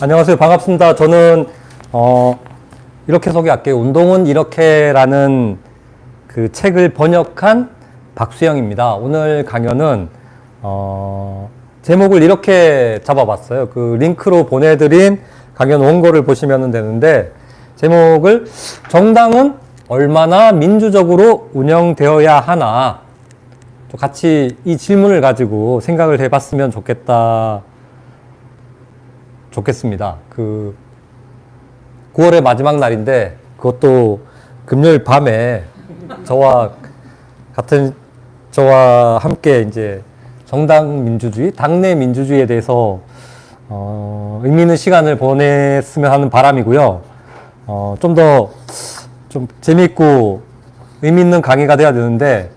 안녕하세요. 반갑습니다. 저는 이렇게 소개할게요. 운동은 이렇게라는 그 책을 번역한 박수영입니다. 오늘 강연은 제목을 이렇게 잡아봤어요. 그 링크로 보내드린 강연 원고를 보시면 되는데, 제목을 정당은 얼마나 민주적으로 운영되어야 하나, 같이 이 질문을 가지고 생각을 해봤으면 좋겠습니다. 그 9월의 마지막 날인데, 그것도 금요일 밤에 저와 함께 이제 정당 민주주의, 당내 민주주의에 대해서 의미 있는 시간을 보냈으면 하는 바람이고요. 좀 더 재미있고 의미 있는 강의가 돼야 되는데,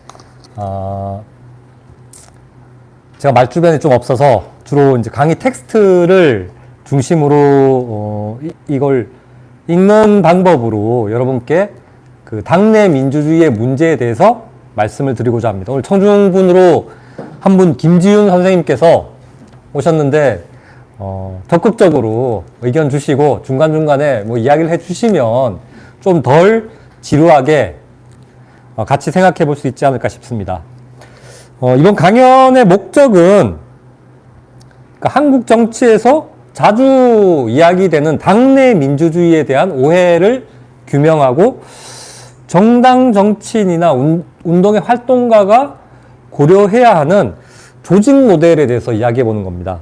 제가 말주변이 좀 없어서 주로 이제 강의 텍스트를 중심으로 이걸 읽는 방법으로 여러분께 그 당내 민주주의의 문제에 대해서 말씀을 드리고자 합니다. 오늘 청중분으로 한 분 김지윤 선생님께서 오셨는데 적극적으로 의견 주시고 중간중간에 뭐 이야기를 해주시면 좀 덜 지루하게 같이 생각해 볼 수 있지 않을까 싶습니다. 이번 강연의 목적은 한국 정치에서 자주 이야기되는 당내 민주주의에 대한 오해를 규명하고, 정당 정치인이나 운동의 활동가가 고려해야 하는 조직 모델에 대해서 이야기해 보는 겁니다.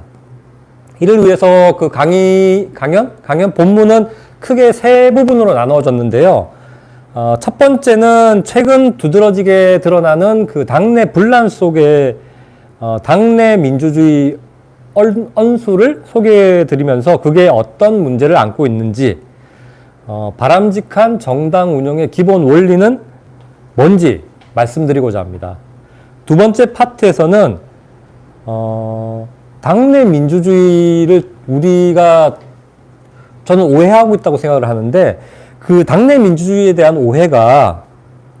이를 위해서 그 강연 본문은 크게 세 부분으로 나누어졌는데요. 첫 번째는 최근 두드러지게 드러나는 그 당내 분란 속에 당내 민주주의 언수를 소개해 드리면서 그게 어떤 문제를 안고 있는지, 바람직한 정당 운영의 기본 원리는 뭔지 말씀드리고자 합니다. 두 번째 파트에서는 당내 민주주의를 저는 오해하고 있다고 생각을 하는데, 그 당내 민주주의에 대한 오해가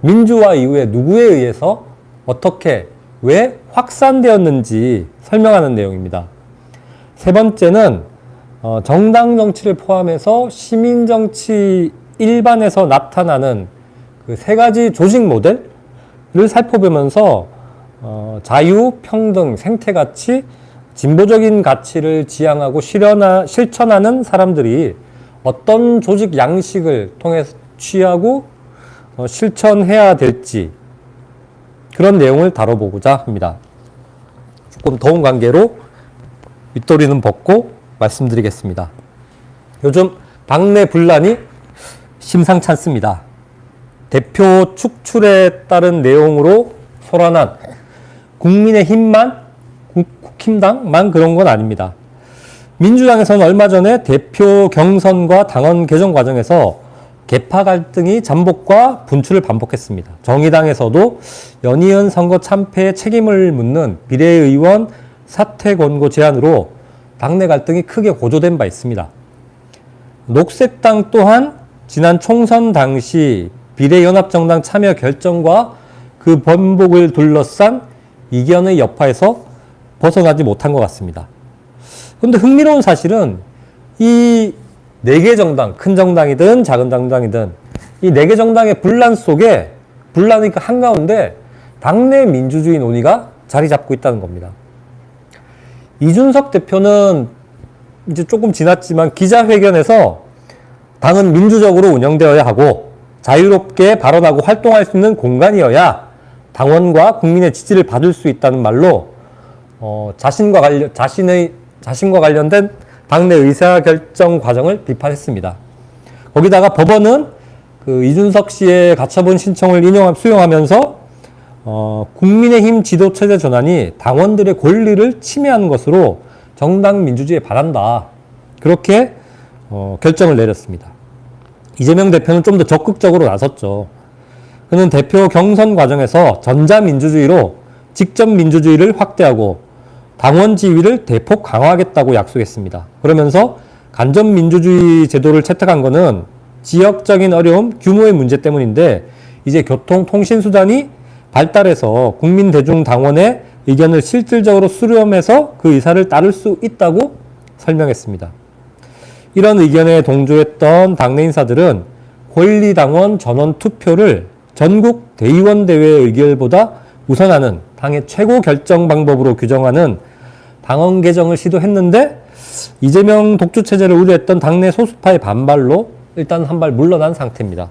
민주화 이후에 누구에 의해서 어떻게 왜 확산되었는지 설명하는 내용입니다. 세 번째는 정당 정치를 포함해서 시민 정치 일반에서 나타나는 그 세 가지 조직 모델을 살펴보면서 자유, 평등, 생태가치, 진보적인 가치를 지향하고 실천하는 사람들이 어떤 조직 양식을 통해서 취하고 실천해야 될지, 그런 내용을 다뤄보고자 합니다. 조금 더운 관계로 윗도리는 벗고 말씀드리겠습니다. 요즘 당내 분란이 심상치 않습니다. 대표 축출에 따른 내용으로 소란한 국힘당만 그런 건 아닙니다. 민주당에서는 얼마 전에 대표 경선과 당원 개정 과정에서 계파 갈등이 잠복과 분출을 반복했습니다. 정의당에서도 연이은 선거 참패에 책임을 묻는 비례의원 사퇴 권고 제안으로 당내 갈등이 크게 고조된 바 있습니다. 녹색당 또한 지난 총선 당시 비례연합정당 참여 결정과 그 번복을 둘러싼 이견의 여파에서 벗어나지 못한 것 같습니다. 그런데 흥미로운 사실은 이 네 개 정당, 큰 정당이든 작은 정당이든 이 네 개 정당의 분란이 한가운데 당내 민주주의 논의가 자리 잡고 있다는 겁니다. 이준석 대표는 이제 조금 지났지만 기자회견에서 당은 민주적으로 운영되어야 하고 자유롭게 발언하고 활동할 수 있는 공간이어야 당원과 국민의 지지를 받을 수 있다는 말로 자신과 관련된 당내 의사결정 과정을 비판했습니다. 거기다가 법원은 그 이준석 씨의 가처분 신청을 수용하면서 국민의힘 지도체제 전환이 당원들의 권리를 침해하는 것으로 정당 민주주의에 반한다, 그렇게 결정을 내렸습니다. 이재명 대표는 좀 더 적극적으로 나섰죠. 그는 대표 경선 과정에서 전자민주주의로 직접민주주의를 확대하고 당원 지위를 대폭 강화하겠다고 약속했습니다. 그러면서 간접민주주의 제도를 채택한 것은 지역적인 어려움, 규모의 문제 때문인데, 이제 교통통신수단이 발달해서 국민 대중 당원의 의견을 실질적으로 수렴해서 그 의사를 따를 수 있다고 설명했습니다. 이런 의견에 동조했던 당내 인사들은 권리당원 전원 투표를 전국 대의원 대회 의결보다 우선하는 당의 최고 결정 방법으로 규정하는 당원 개정을 시도했는데 이재명 독주 체제를 우려했던 당내 소수파의 반발로 일단 한 발 물러난 상태입니다.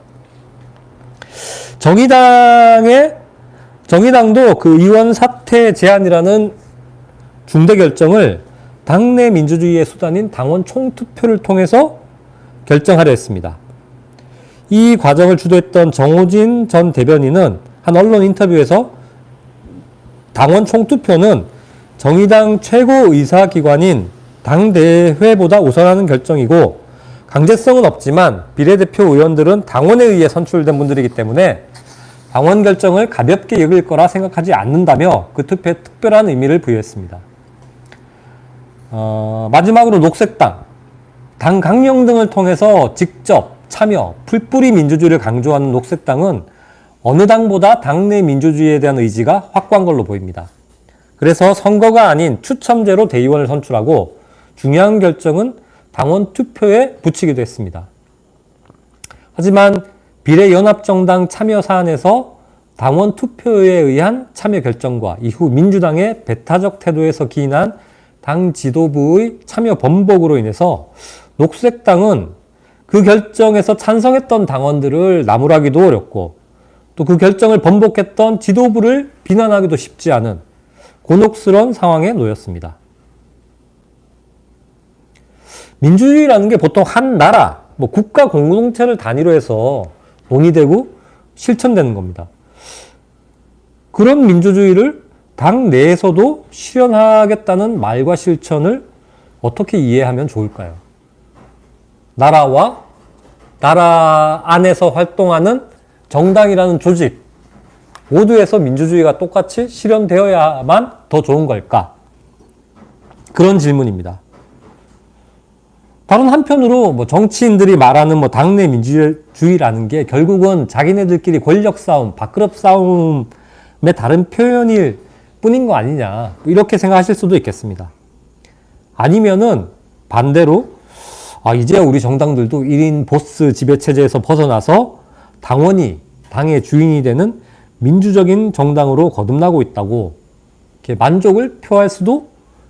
정의당도 그 의원 사퇴 제한이라는 중대 결정을 당내 민주주의의 수단인 당원 총투표를 통해서 결정하려 했습니다. 이 과정을 주도했던 정호진 전 대변인은 한 언론 인터뷰에서 당원 총투표는 정의당 최고 의사기관인 당대회보다 우선하는 결정이고 강제성은 없지만 비례대표 의원들은 당원에 의해 선출된 분들이기 때문에 당원 결정을 가볍게 여길 거라 생각하지 않는다며 그 투표에 특별한 의미를 부여했습니다. 마지막으로 녹색당, 당 강령 등을 통해서 직접 참여, 풀뿌리 민주주의를 강조하는 녹색당은 어느 당보다 당내 민주주의에 대한 의지가 확고한 걸로 보입니다. 그래서 선거가 아닌 추첨제로 대의원을 선출하고 중요한 결정은 당원 투표에 붙이기도 했습니다. 하지만 비례연합정당 참여 사안에서 당원 투표에 의한 참여 결정과 이후 민주당의 배타적 태도에서 기인한 당 지도부의 참여 번복으로 인해서 녹색당은 그 결정에서 찬성했던 당원들을 나무라기도 어렵고 또 그 결정을 번복했던 지도부를 비난하기도 쉽지 않은 곤혹스러운 상황에 놓였습니다. 민주주의라는 게 보통 한 나라, 국가 공동체를 단위로 해서 논의되고 실천되는 겁니다. 그런 민주주의를 당 내에서도 실현하겠다는 말과 실천을 어떻게 이해하면 좋을까요? 나라 안에서 활동하는 정당이라는 조직 모두에서 민주주의가 똑같이 실현되어야만 더 좋은 걸까? 그런 질문입니다. 다른 한편으로 정치인들이 말하는 당내 민주주의라는 게 결국은 자기네들끼리 권력 싸움, 밥그릇 싸움의 다른 표현일 뿐인 거 아니냐, 이렇게 생각하실 수도 있겠습니다. 아니면은 반대로 이제야 우리 정당들도 1인 보스 지배체제에서 벗어나서 당원이 당의 주인이 되는 민주적인 정당으로 거듭나고 있다고 이렇게 만족을 표할 수도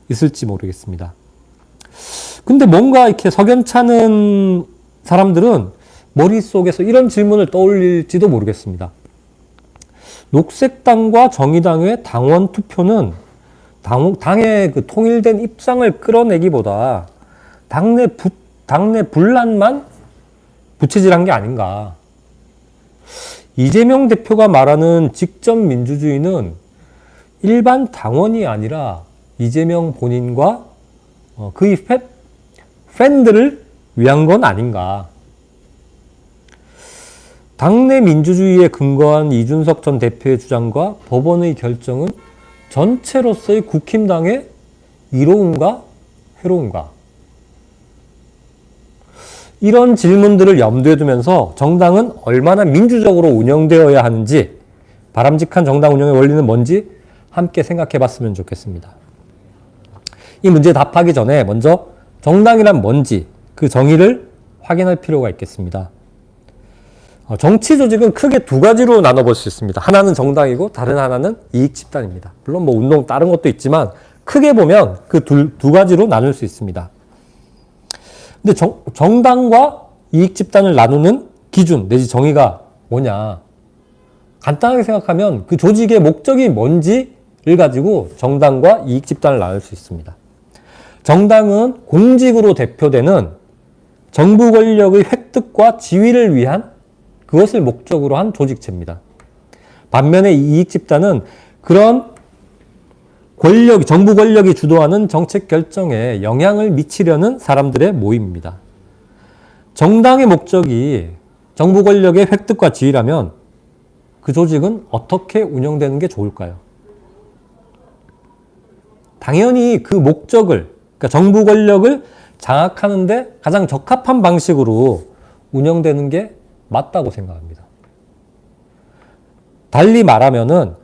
있을지 모르겠습니다. 근데 뭔가 이렇게 석연찮은 사람들은 머릿속에서 이런 질문을 떠올릴지도 모르겠습니다. 녹색당과 정의당의 당원 투표는 당의 그 통일된 입장을 끌어내기보다 당내 분란만 부채질한 게 아닌가. 이재명 대표가 말하는 직접 민주주의는 일반 당원이 아니라 이재명 본인과 그의 팬들을 위한 건 아닌가. 당내 민주주의에 근거한 이준석 전 대표의 주장과 법원의 결정은 전체로서의 국힘당의 이로움과 해로움과, 이런 질문들을 염두에 두면서 정당은 얼마나 민주적으로 운영되어야 하는지, 바람직한 정당 운영의 원리는 뭔지 함께 생각해 봤으면 좋겠습니다. 이 문제에 답하기 전에 먼저 정당이란 뭔지 그 정의를 확인할 필요가 있겠습니다. 정치 조직은 크게 두 가지로 나눠볼 수 있습니다. 하나는 정당이고 다른 하나는 이익집단입니다. 물론 운동 다른 것도 있지만 크게 보면 그 두 가지로 나눌 수 있습니다. 근데 정당과 이익집단을 나누는 기준 내지 정의가 뭐냐, 간단하게 생각하면 그 조직의 목적이 뭔지를 가지고 정당과 이익집단을 나눌 수 있습니다. 정당은 공직으로 대표되는 정부 권력의 획득과 지위를 위한 그것을 목적으로 한 조직체입니다. 반면에 이익집단은 그런 정부 권력이 주도하는 정책 결정에 영향을 미치려는 사람들의 모임입니다. 정당의 목적이 정부 권력의 획득과 지위라면 그 조직은 어떻게 운영되는 게 좋을까요? 당연히 그 목적을, 그러니까 정부 권력을 장악하는데 가장 적합한 방식으로 운영되는 게 맞다고 생각합니다. 달리 말하면은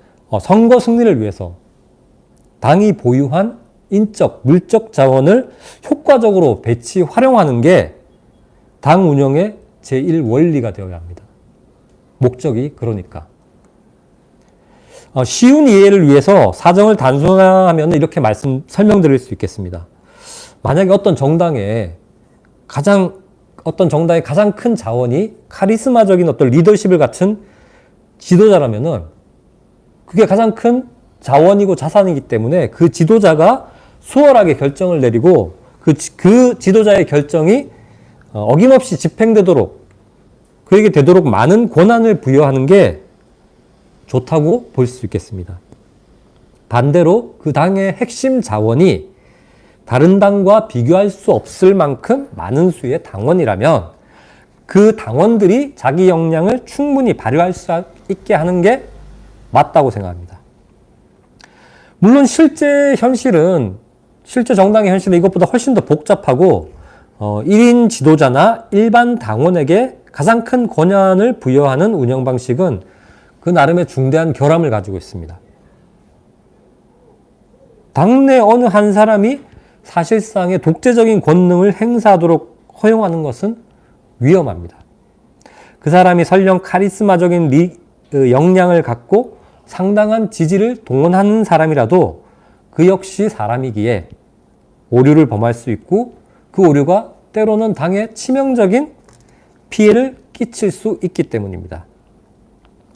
선거 승리를 위해서 당이 보유한 인적, 물적 자원을 효과적으로 활용하는 게 당 운영의 제1원리가 되어야 합니다. 목적이 그러니까. 쉬운 이해를 위해서 사정을 단순화하면 이렇게 설명드릴 수 있겠습니다. 만약에 어떤 정당의 가장 큰 자원이 카리스마적인 어떤 리더십을 갖춘 지도자라면은 그게 가장 큰 자원이고 자산이기 때문에 그 지도자가 수월하게 결정을 내리고 그 지도자의 결정이 어김없이 집행되도록 그에게 되도록 많은 권한을 부여하는 게 좋다고 볼 수 있겠습니다. 반대로 그 당의 핵심 자원이 다른 당과 비교할 수 없을 만큼 많은 수의 당원이라면 그 당원들이 자기 역량을 충분히 발휘할 수 있게 하는 게 맞다고 생각합니다. 물론 실제 정당의 현실은 이것보다 훨씬 더 복잡하고 1인 지도자나 일반 당원에게 가장 큰 권한을 부여하는 운영 방식은 그 나름의 중대한 결함을 가지고 있습니다. 당내 어느 한 사람이 사실상의 독재적인 권능을 행사하도록 허용하는 것은 위험합니다. 그 사람이 설령 카리스마적인 역량을 갖고 상당한 지지를 동원하는 사람이라도 그 역시 사람이기에 오류를 범할 수 있고 그 오류가 때로는 당에 치명적인 피해를 끼칠 수 있기 때문입니다.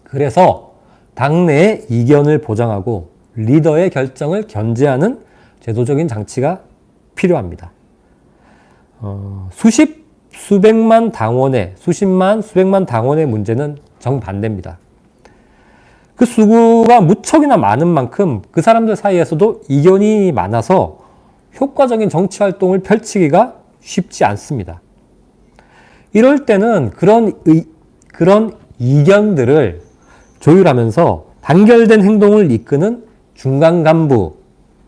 그래서 당내의 이견을 보장하고 리더의 결정을 견제하는 제도적인 장치가 필요합니다. 수백만 당원의 문제는 정반대입니다. 그 수가 무척이나 많은 만큼 그 사람들 사이에서도 이견이 많아서 효과적인 정치 활동을 펼치기가 쉽지 않습니다. 이럴 때는 그런 이견들을 조율하면서 단결된 행동을 이끄는 중간 간부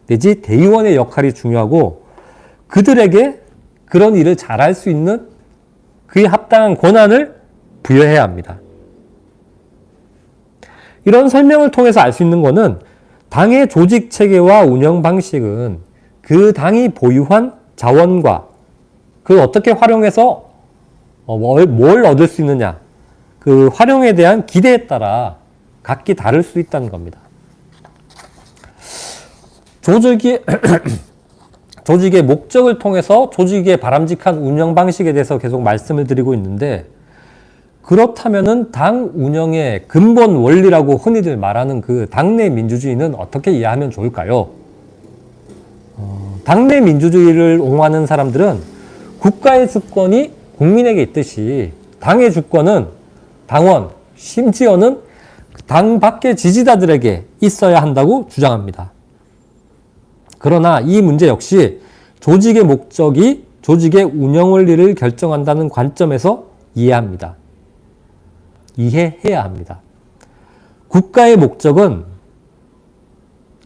내지 대의원의 역할이 중요하고 그들에게 그런 일을 잘할 수 있는 그에 합당한 권한을 부여해야 합니다. 이런 설명을 통해서 알 수 있는 것은 당의 조직 체계와 운영 방식은 그 당이 보유한 자원과 그걸 어떻게 활용해서 뭘 얻을 수 있느냐 그 활용에 대한 기대에 따라 각기 다를 수 있다는 겁니다. 조직의 목적을 통해서 조직의 바람직한 운영 방식에 대해서 계속 말씀을 드리고 있는데 그렇다면은 당 운영의 근본 원리라고 흔히들 말하는 그 당내 민주주의는 어떻게 이해하면 좋을까요? 당내 민주주의를 옹호하는 사람들은 국가의 주권이 국민에게 있듯이 당의 주권은 당원, 심지어는 당 밖의 지지자들에게 있어야 한다고 주장합니다. 그러나 이 문제 역시 조직의 목적이 조직의 운영 원리를 결정한다는 관점에서 이해해야 합니다. 국가의 목적은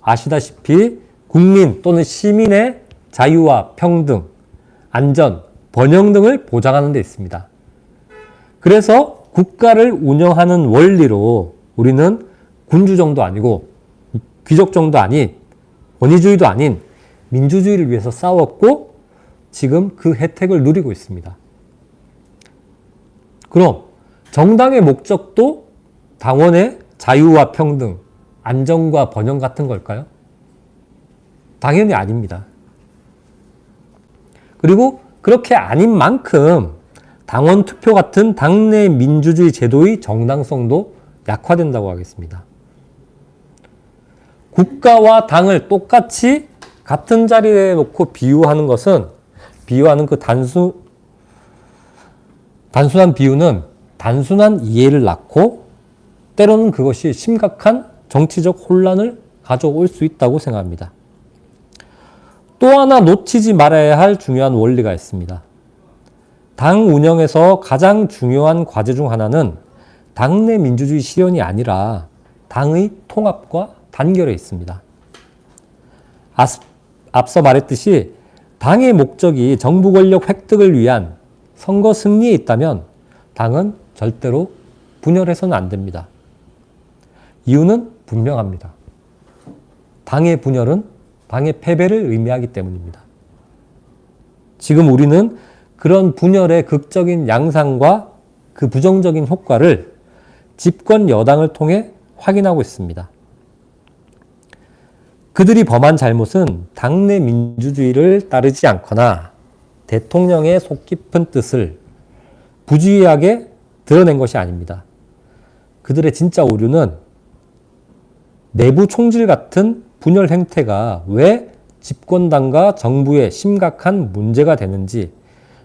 아시다시피 국민 또는 시민의 자유와 평등, 안전, 번영 등을 보장하는 데 있습니다. 그래서 국가를 운영하는 원리로 우리는 군주정도 아니고 귀족정도 아닌 권위주의도 아닌 민주주의를 위해서 싸웠고 지금 그 혜택을 누리고 있습니다. 그럼 정당의 목적도 당원의 자유와 평등, 안정과 번영 같은 걸까요? 당연히 아닙니다. 그리고 그렇게 아닌 만큼 당원 투표 같은 당내 민주주의 제도의 정당성도 약화된다고 하겠습니다. 국가와 당을 똑같이 같은 자리에 놓고 비유하는 그 단순한 비유는 단순한 이해를 낳고 때로는 그것이 심각한 정치적 혼란을 가져올 수 있다고 생각합니다. 또 하나 놓치지 말아야 할 중요한 원리가 있습니다. 당 운영에서 가장 중요한 과제 중 하나는 당내 민주주의 실현이 아니라 당의 통합과 단결에 있습니다. 앞서 말했듯이 당의 목적이 정부 권력 획득을 위한 선거 승리에 있다면 당은 절대로 분열해서는 안 됩니다. 이유는 분명합니다. 당의 분열은 당의 패배를 의미하기 때문입니다. 지금 우리는 그런 분열의 극적인 양상과 그 부정적인 효과를 집권 여당을 통해 확인하고 있습니다. 그들이 범한 잘못은 당내 민주주의를 따르지 않거나 대통령의 속 깊은 뜻을 부주의하게 드러낸 것이 아닙니다. 그들의 진짜 오류는 내부 총질 같은 분열 행태가 왜 집권당과 정부에 심각한 문제가 되는지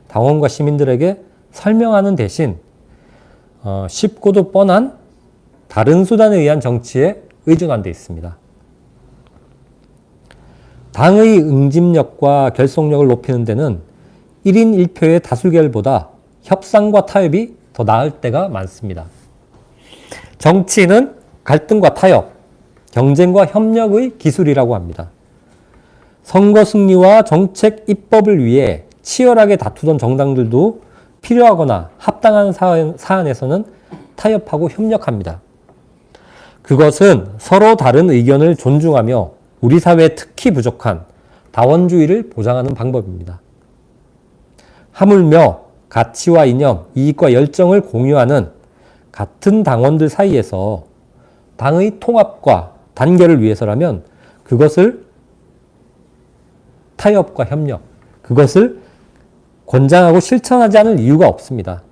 당원과 시민들에게 설명하는 대신 쉽고도 뻔한 다른 수단에 의한 정치에 의존한 데 있습니다. 당의 응집력과 결속력을 높이는 데는 1인 1표의 다수결보다 협상과 타협이 더 나을 때가 많습니다. 정치는 갈등과 타협, 경쟁과 협력의 기술이라고 합니다. 선거 승리와 정책 입법을 위해 치열하게 다투던 정당들도 필요하거나 합당한 사안에서는 타협하고 협력합니다. 그것은 서로 다른 의견을 존중하며 우리 사회에 특히 부족한 다원주의를 보장하는 방법입니다. 하물며 가치와 이념, 이익과 열정을 공유하는 같은 당원들 사이에서 당의 통합과 단결을 위해서라면 그것을 타협과 협력, 그것을 권장하고 실천하지 않을 이유가 없습니다.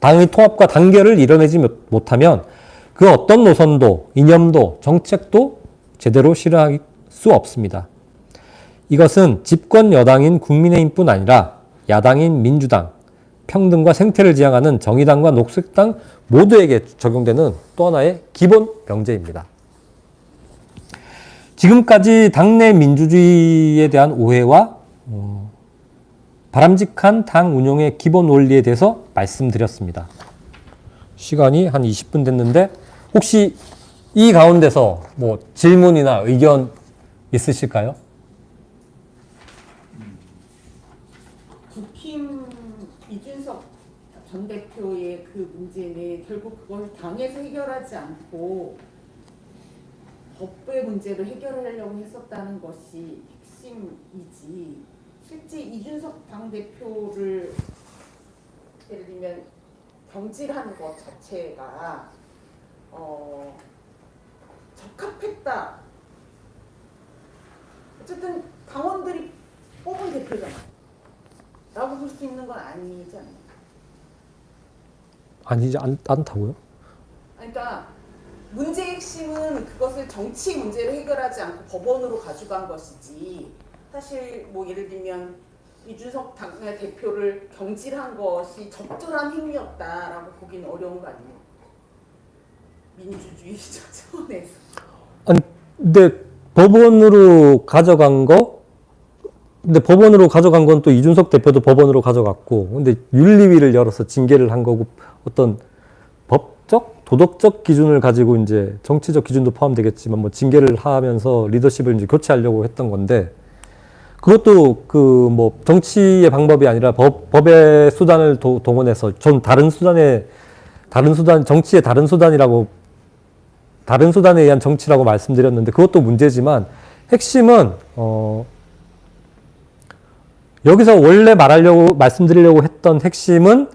당의 통합과 단결을 이뤄내지 못하면 그 어떤 노선도, 이념도, 정책도 제대로 실현할 수 없습니다. 이것은 집권 여당인 국민의힘뿐 아니라 야당인 민주당, 평등과 생태를 지향하는 정의당과 녹색당 모두에게 적용되는 또 하나의 기본 명제입니다. 지금까지 당내 민주주의에 대한 오해와 바람직한 당 운영의 기본 원리에 대해서 말씀드렸습니다. 시간이 한 20분 됐는데 혹시 이 가운데서 뭐 질문이나 의견 있으실까요? 국힘 이준석 전 대표의 그 문제는 결국 그걸 당에서 해결하지 않고 법의 문제로 해결하려고 했었다는 것이 핵심이지, 실제 이준석 당대표를 예를 들면 경질하는 것 자체가 적합했다. 어쨌든 당원들이 뽑은 대표잖아 라고 볼 수 있는 건 아니지 않나요? 아니지 않다고요? 그러니까 문제의 핵심은 그것을 정치 문제로 해결하지 않고 법원으로 가져간 것이지, 사실 뭐 예를 들면 이준석 대표를 경질한 것이 적절한 행위였다라고 보기는 어려운 거 아니에요? 민주주의적 차원에서. 아니, 근데 법원으로 가져간 건 또 이준석 대표도 법원으로 가져갔고, 근데 윤리위를 열어서 징계를 한 거고, 어떤 법적, 도덕적 기준을 가지고 이제 정치적 기준도 포함되겠지만, 뭐 징계를 하면서 리더십을 이제 교체하려고 했던 건데, 그것도 그 뭐 정치의 방법이 아니라 법의 수단을 동원해서 전 정치의 다른 수단에 의한 정치라고 말씀드렸는데 그것도 문제지만 핵심은 여기서 원래 말씀드리려고 했던 핵심은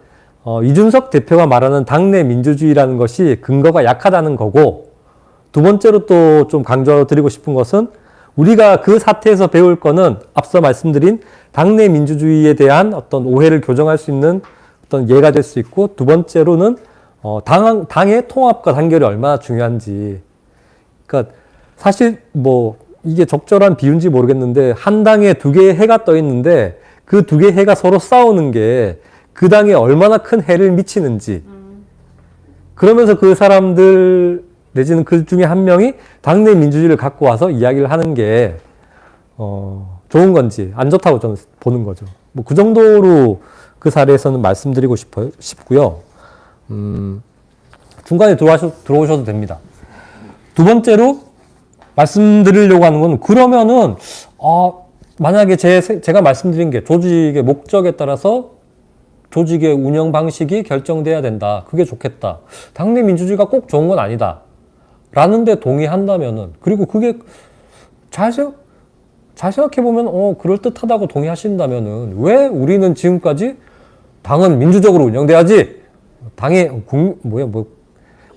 이준석 대표가 말하는 당내 민주주의라는 것이 근거가 약하다는 거고, 두 번째로 또 좀 강조드리고 싶은 것은 우리가 그 사태에서 배울 거는 앞서 말씀드린 당내 민주주의에 대한 어떤 오해를 교정할 수 있는 어떤 예가 될 수 있고, 두 번째로는 당의 통합과 단결이 얼마나 중요한지. 그러니까 사실 뭐 이게 적절한 비유인지 모르겠는데 한 당에 두 개의 해가 떠 있는데 그 두 개의 해가 서로 싸우는 게 그 당에 얼마나 큰 해를 미치는지, 그러면서 그 사람들 내지는 그 중에 한 명이 당내 민주주의를 갖고 와서 이야기를 하는 게 좋은 건지 안 좋다고 저는 보는 거죠. 뭐 그 정도로 그 사례에서는 말씀드리고 싶고요. 중간에 들어오셔도 됩니다. 두 번째로 말씀드리려고 하는 건, 그러면은 만약에 제가 말씀드린 게 조직의 목적에 따라서 조직의 운영 방식이 결정돼야 된다, 그게 좋겠다, 당내 민주주의가 꼭 좋은 건 아니다 라는데 동의한다면은, 그리고 그게 잘 생각해보면, 그럴듯하다고 동의하신다면은, 왜 우리는 지금까지 당은 민주적으로 운영돼야지?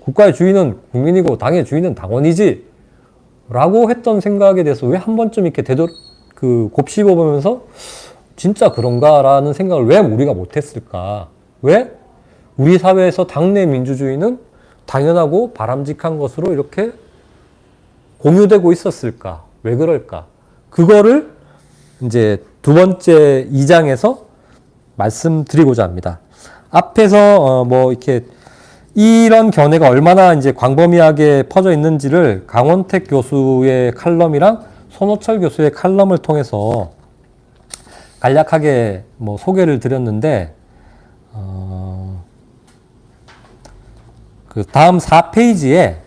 국가의 주인은 국민이고, 당의 주인은 당원이지? 라고 했던 생각에 대해서 왜 한 번쯤 이렇게 곱씹어보면서, 진짜 그런가라는 생각을 왜 우리가 못했을까? 왜 우리 사회에서 당내 민주주의는 당연하고 바람직한 것으로 이렇게 공유되고 있었을까? 왜 그럴까? 그거를 이제 두 번째 2장에서 말씀드리고자 합니다. 앞에서 이렇게 이런 견해가 얼마나 이제 광범위하게 퍼져 있는지를 강원택 교수의 칼럼이랑 손호철 교수의 칼럼을 통해서 간략하게 소개를 드렸는데, 그 다음 4페이지에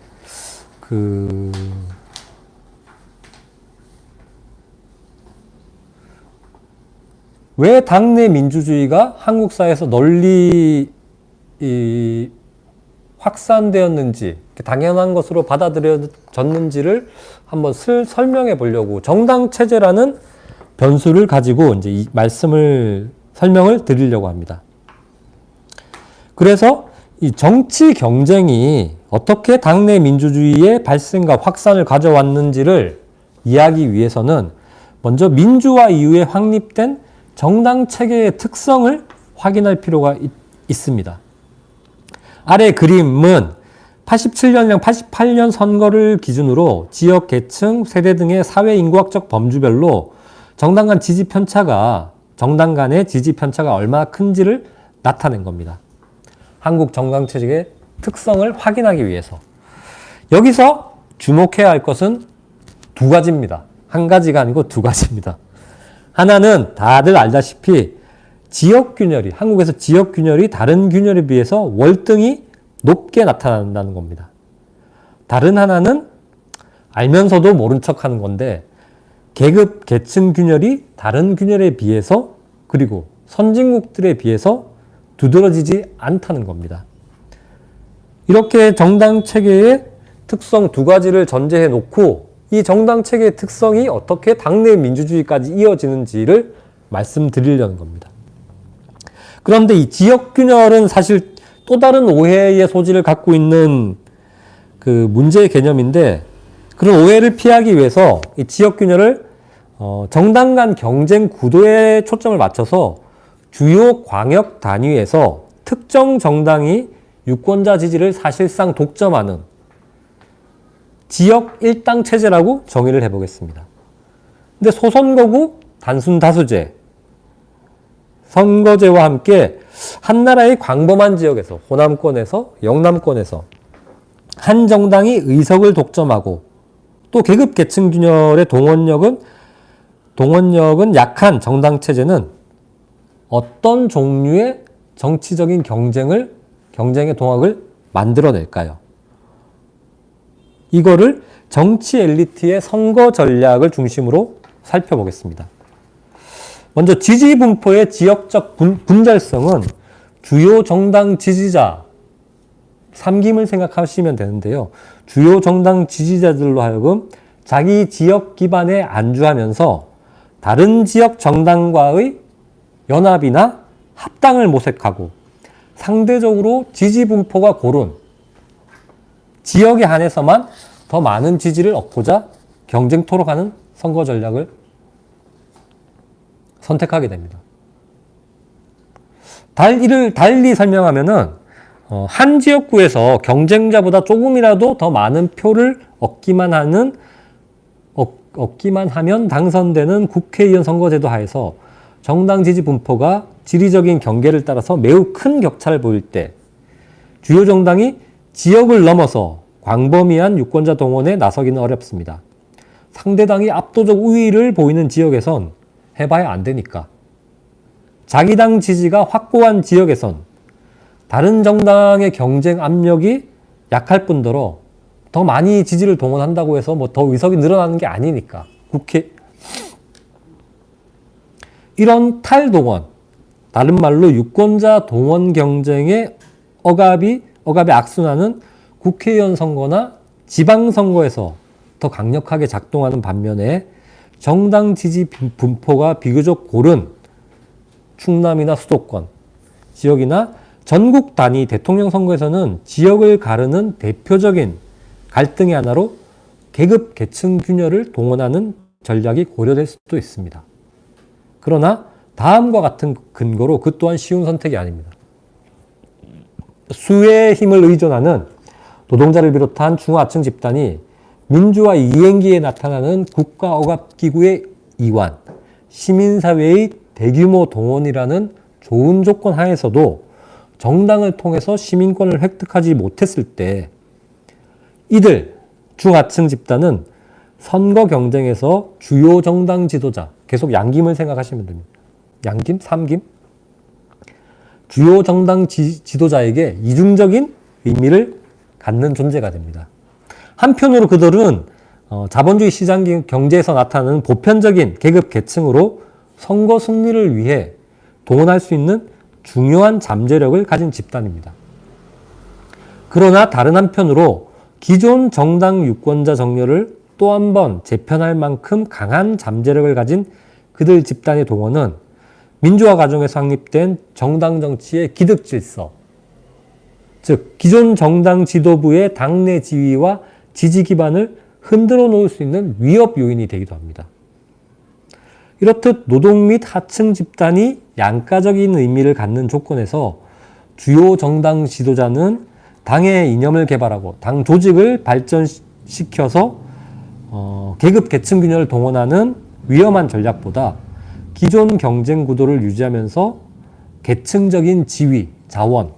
왜 당내 민주주의가 한국 사회에서 널리 확산되었는지, 당연한 것으로 받아들여졌는지를 한번 설명해 보려고 정당 체제라는 변수를 가지고 이제 이 설명을 드리려고 합니다. 그래서 이 정치 경쟁이 어떻게 당내 민주주의의 발생과 확산을 가져왔는지를 이해하기 위해서는 먼저 민주화 이후에 확립된 정당 체계의 특성을 확인할 필요가 있습니다. 아래 그림은 87년이랑 88년 선거를 기준으로 지역, 계층, 세대 등의 사회 인구학적 범주별로 정당 간 지지 편차가, 정당 간의 지지 편차가 얼마나 큰지를 나타낸 겁니다. 한국 정당 체제의 특성을 확인하기 위해서. 여기서 주목해야 할 것은 두 가지입니다. 한 가지가 아니고 두 가지입니다. 하나는 다들 알다시피 한국에서 지역 균열이 다른 균열에 비해서 월등히 높게 나타난다는 겁니다. 다른 하나는 알면서도 모른 척 하는 건데, 계급, 계층 균열이 다른 균열에 비해서, 그리고 선진국들에 비해서 두드러지지 않다는 겁니다. 이렇게 정당 체계의 특성 두 가지를 전제해 놓고 이 정당 체계의 특성이 어떻게 당내 민주주의까지 이어지는지를 말씀드리려는 겁니다. 그런데 이 지역 균열은 사실 또 다른 오해의 소지를 갖고 있는 그 문제의 개념인데, 그런 오해를 피하기 위해서 이 지역 균열을 정당 간 경쟁 구도에 초점을 맞춰서 주요 광역 단위에서 특정 정당이 유권자 지지를 사실상 독점하는 지역 일당 체제라고 정의를 해보겠습니다. 근데 소선거구, 단순 다수제, 선거제와 함께 한 나라의 광범한 지역에서, 호남권에서, 영남권에서 한 정당이 의석을 독점하고, 또 계급 계층 균열의 동원력은 약한 정당 체제는 어떤 종류의 정치적인 경쟁의 동학을 만들어낼까요? 이거를 정치 엘리트의 선거 전략을 중심으로 살펴보겠습니다. 먼저 지지 분포의 지역적 분절성은 주요 정당 지지자, 삼김을 생각하시면 되는데요. 주요 정당 지지자들로 하여금 자기 지역 기반에 안주하면서 다른 지역 정당과의 연합이나 합당을 모색하고 상대적으로 지지 분포가 고른 지역에 한해서만 더 많은 지지를 얻고자 경쟁토록 하는 선거 전략을 선택하게 됩니다. 이를 달리 설명하면은 한 지역구에서 경쟁자보다 조금이라도 더 많은 표를 얻기만 하면 당선되는 국회의원 선거제도 하에서 정당 지지 분포가 지리적인 경계를 따라서 매우 큰 격차를 보일 때 주요 정당이 지역을 넘어서 광범위한 유권자 동원에 나서기는 어렵습니다. 상대당이 압도적 우위를 보이는 지역에선 해봐야 안 되니까. 자기 당 지지가 확고한 지역에선 다른 정당의 경쟁 압력이 약할 뿐더러 더 많이 지지를 동원한다고 해서 더 의석이 늘어나는 게 아니니까. 이런 탈동원, 다른 말로 유권자 동원 경쟁의 억압이 악순환은 국회의원 선거나 지방선거에서 더 강력하게 작동하는 반면에 정당 지지 분포가 비교적 고른 충남이나 수도권 지역이나 전국 단위 대통령 선거에서는 지역을 가르는 대표적인 갈등의 하나로 계급 계층 균열을 동원하는 전략이 고려될 수도 있습니다. 그러나 다음과 같은 근거로 그 또한 쉬운 선택이 아닙니다. 수의 힘을 의존하는 노동자를 비롯한 중하층 집단이 민주화 이행기에 나타나는 국가억압기구의 이완, 시민사회의 대규모 동원이라는 좋은 조건 하에서도 정당을 통해서 시민권을 획득하지 못했을 때 이들 중하층 집단은 선거 경쟁에서 주요 정당 지도자, 계속 양김을 생각하시면 됩니다. 양김? 삼김? 주요 정당 지도자에게 이중적인 의미를 갖는 존재가 됩니다. 한편으로 그들은 자본주의 시장 경제에서 나타나는 보편적인 계급 계층으로 선거 승리를 위해 동원할 수 있는 중요한 잠재력을 가진 집단입니다. 그러나 다른 한편으로 기존 정당 유권자 정렬을 또 한 번 재편할 만큼 강한 잠재력을 가진 그들 집단의 동원은 민주화 과정에서 확립된 정당 정치의 기득 질서, 즉 기존 정당 지도부의 당내 지위와 지지 기반을 흔들어 놓을 수 있는 위협 요인이 되기도 합니다. 이렇듯 노동 및 하층 집단이 양가적인 의미를 갖는 조건에서 주요 정당 지도자는 당의 이념을 개발하고 당 조직을 발전시켜서 계급 계층 균열을 동원하는 위험한 전략보다 기존 경쟁 구도를 유지하면서 계층적인 지위, 자원,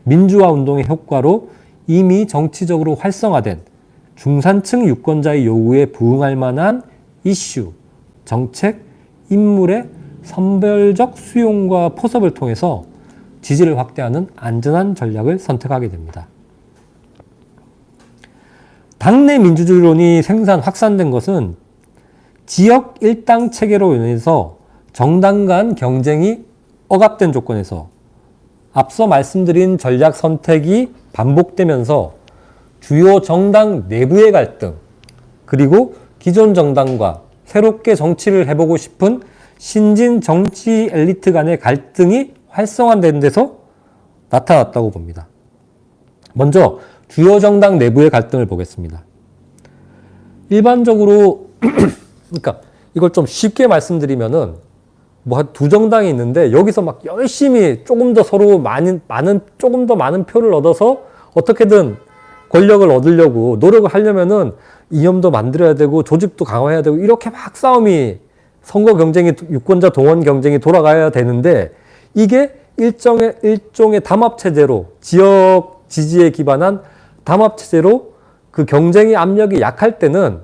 민주화 운동의 효과로 이미 정치적으로 활성화된 중산층 유권자의 요구에 부응할 만한 이슈, 정책, 인물의 선별적 수용과 포섭을 통해서 지지를 확대하는 안전한 전략을 선택하게 됩니다. 당내 민주주의론이 확산된 것은 지역 일당 체계로 인해서 정당 간 경쟁이 억압된 조건에서 앞서 말씀드린 전략 선택이 반복되면서 주요 정당 내부의 갈등, 그리고 기존 정당과 새롭게 정치를 해보고 싶은 신진 정치 엘리트 간의 갈등이 활성화된 데서 나타났다고 봅니다. 먼저 주요 정당 내부의 갈등을 보겠습니다. 일반적으로 그러니까 이걸 좀 쉽게 말씀드리면은 뭐 한 두 정당이 있는데 여기서 막 열심히 조금 더 서로 조금 더 많은 표를 얻어서 어떻게든 권력을 얻으려고 노력을 하려면은 이념도 만들어야 되고 조직도 강화해야 되고 이렇게 막 싸움이 선거 경쟁이 유권자 동원 경쟁이 돌아가야 되는데 이게 일종의 담합 체제로 지역 지지에 기반한 담합 체제로 그 경쟁의 압력이 약할 때는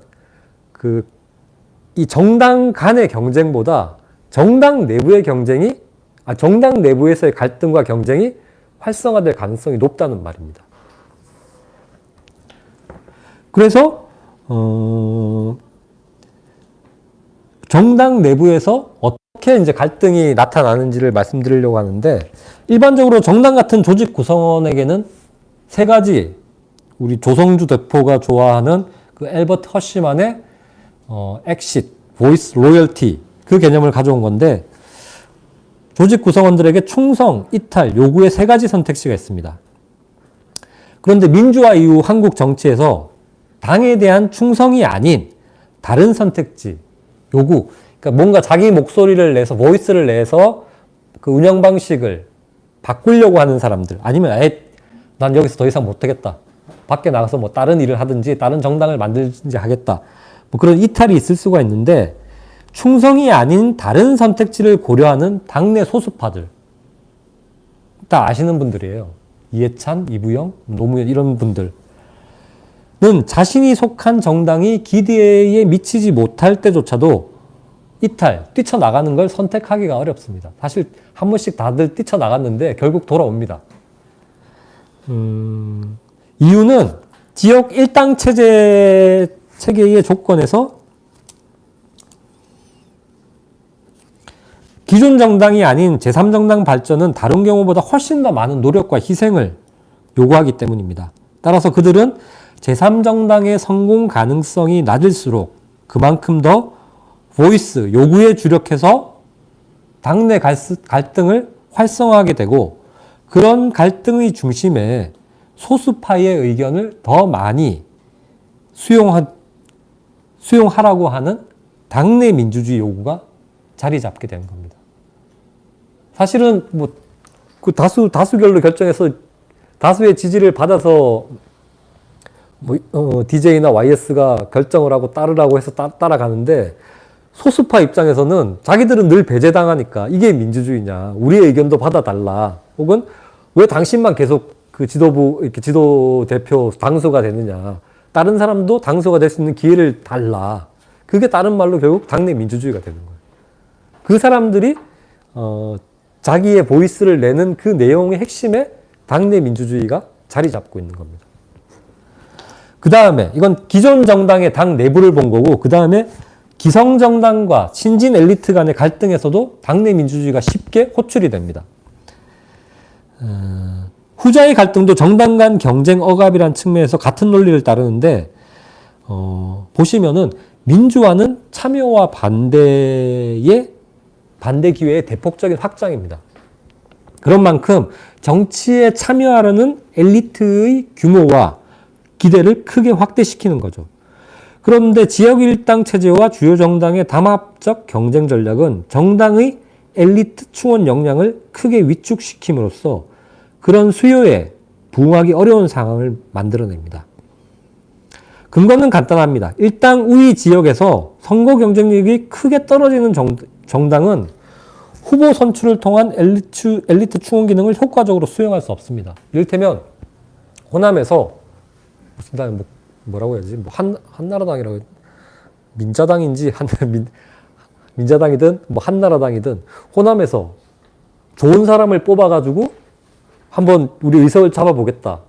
이 정당 간의 경쟁보다 정당 내부에서의 갈등과 경쟁이 활성화될 가능성이 높다는 말입니다. 그래서 정당 내부에서 어떻게 이제 갈등이 나타나는지를 말씀드리려고 하는데, 일반적으로 정당 같은 조직 구성원에게는 세 가지, 우리 조성주 대표가 좋아하는 그 엘버트 허쉬만의 엑싯, 보이스, 로열티, 그 개념을 가져온 건데, 조직 구성원들에게 충성, 이탈, 요구의 세 가지 선택지가 있습니다. 그런데 민주화 이후 한국 정치에서 당에 대한 충성이 아닌 다른 선택지, 요구, 그러니까 뭔가 자기 목소리를 내서, 보이스를 내서 그 운영 방식을 바꾸려고 하는 사람들, 아니면 난 여기서 더 이상 못하겠다, 밖에 나가서 뭐 다른 일을 하든지 다른 정당을 만들든지 하겠다, 뭐 그런 이탈이 있을 수가 있는데, 충성이 아닌 다른 선택지를 고려하는 당내 소수파들, 다 아시는 분들이에요. 이해찬, 이부영, 노무현 이런 분들은 자신이 속한 정당이 기대에 미치지 못할 때조차도 뛰쳐나가는 걸 선택하기가 어렵습니다. 사실 한 번씩 다들 뛰쳐나갔는데 결국 돌아옵니다. 이유는 지역 일당 체계의 조건에서 기존 정당이 아닌 제3정당 발전은 다른 경우보다 훨씬 더 많은 노력과 희생을 요구하기 때문입니다. 따라서 그들은 제3정당의 성공 가능성이 낮을수록 그만큼 더 보이스, 요구에 주력해서 당내 갈등을 활성화하게 되고 그런 갈등의 중심에 소수파의 의견을 더 많이 수용하라고 하는 당내 민주주의 요구가 자리 잡게 되는 겁니다. 사실은 뭐 그 다수결로 결정해서 다수의 지지를 받아서 DJ나 YS가 결정을 하고 따르라고 해서 따라가는데 소수파 입장에서는 자기들은 늘 배제당하니까 이게 민주주의냐, 우리의 의견도 받아달라, 혹은 왜 당신만 계속 그 지도부 이렇게 지도 대표 당수가 되느냐, 다른 사람도 당수가 될 수 있는 기회를 달라. 그게 다른 말로 결국 당내 민주주의가 되는 거예요. 그 사람들이 자기의 보이스를 내는 그 내용의 핵심에 당내 민주주의가 자리 잡고 있는 겁니다. 그 다음에 이건 기존 정당의 당 내부를 본 거고, 그 다음에 기성 정당과 신진 엘리트 간의 갈등에서도 당내 민주주의가 쉽게 호출이 됩니다. 후자의 갈등도 정당 간 경쟁 억압이라는 측면에서 같은 논리를 따르는데, 보시면은 민주화는 참여와 반대 기회의 대폭적인 확장입니다. 그런 만큼 정치에 참여하려는 엘리트의 규모와 기대를 크게 확대시키는 거죠. 그런데 지역 일당 체제와 주요 정당의 담합적 경쟁 전략은 정당의 엘리트 충원 역량을 크게 위축시킴으로써 그런 수요에 부응하기 어려운 상황을 만들어냅니다. 근거는 간단합니다. 일당 우위 지역에서 선거 경쟁력이 크게 떨어지는 정당은 후보 선출을 통한 엘리트 충원 기능을 효과적으로 수행할 수 없습니다. 이를테면 호남에서 무슨 뭐라고 해야지? 한나라당이라고, 민자당인지 민자당이든 한나라당이든 호남에서 좋은 사람을 뽑아가지고 한번 우리 의석을 잡아보겠다.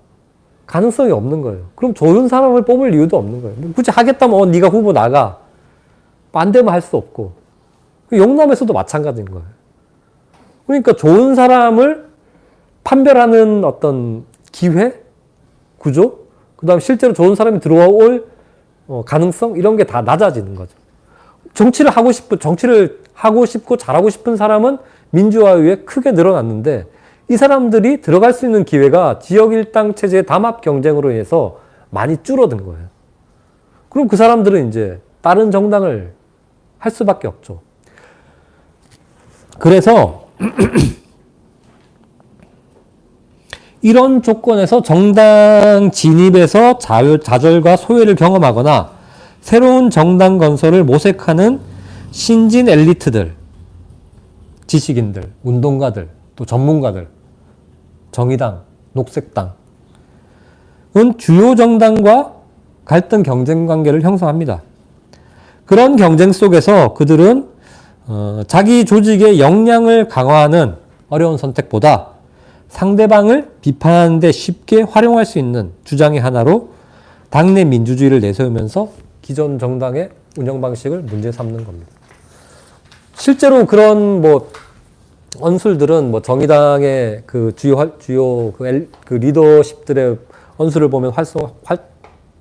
가능성이 없는 거예요. 그럼 좋은 사람을 뽑을 이유도 없는 거예요. 굳이 하겠다면 네가 후보 나가. 반대만 할 수 없고. 영남에서도 마찬가지인 거예요. 그러니까 좋은 사람을 판별하는 어떤 기회, 구조, 그 다음 실제로 좋은 사람이 들어올 가능성, 이런 게 다 낮아지는 거죠. 정치를 하고 싶고 잘하고 싶은 사람은 민주화에 의해 크게 늘어났는데, 이 사람들이 들어갈 수 있는 기회가 지역 일당 체제의 담합 경쟁으로 인해서 많이 줄어든 거예요. 그럼 그 사람들은 이제 다른 정당을 할 수밖에 없죠. 그래서 이런 조건에서 정당 진입에서 좌절과 소외를 경험하거나 새로운 정당 건설을 모색하는 신진 엘리트들, 지식인들, 운동가들, 또 전문가들, 정의당, 녹색당은 주요 정당과 갈등 경쟁 관계를 형성합니다. 그런 경쟁 속에서 그들은 자기 조직의 역량을 강화하는 어려운 선택보다 상대방을 비판하는 데 쉽게 활용할 수 있는 주장의 하나로 당내 민주주의를 내세우면서 기존 정당의 운영 방식을 문제 삼는 겁니다. 실제로 그런 언술들은 정의당의 그 주요 리더십들의 언술을 보면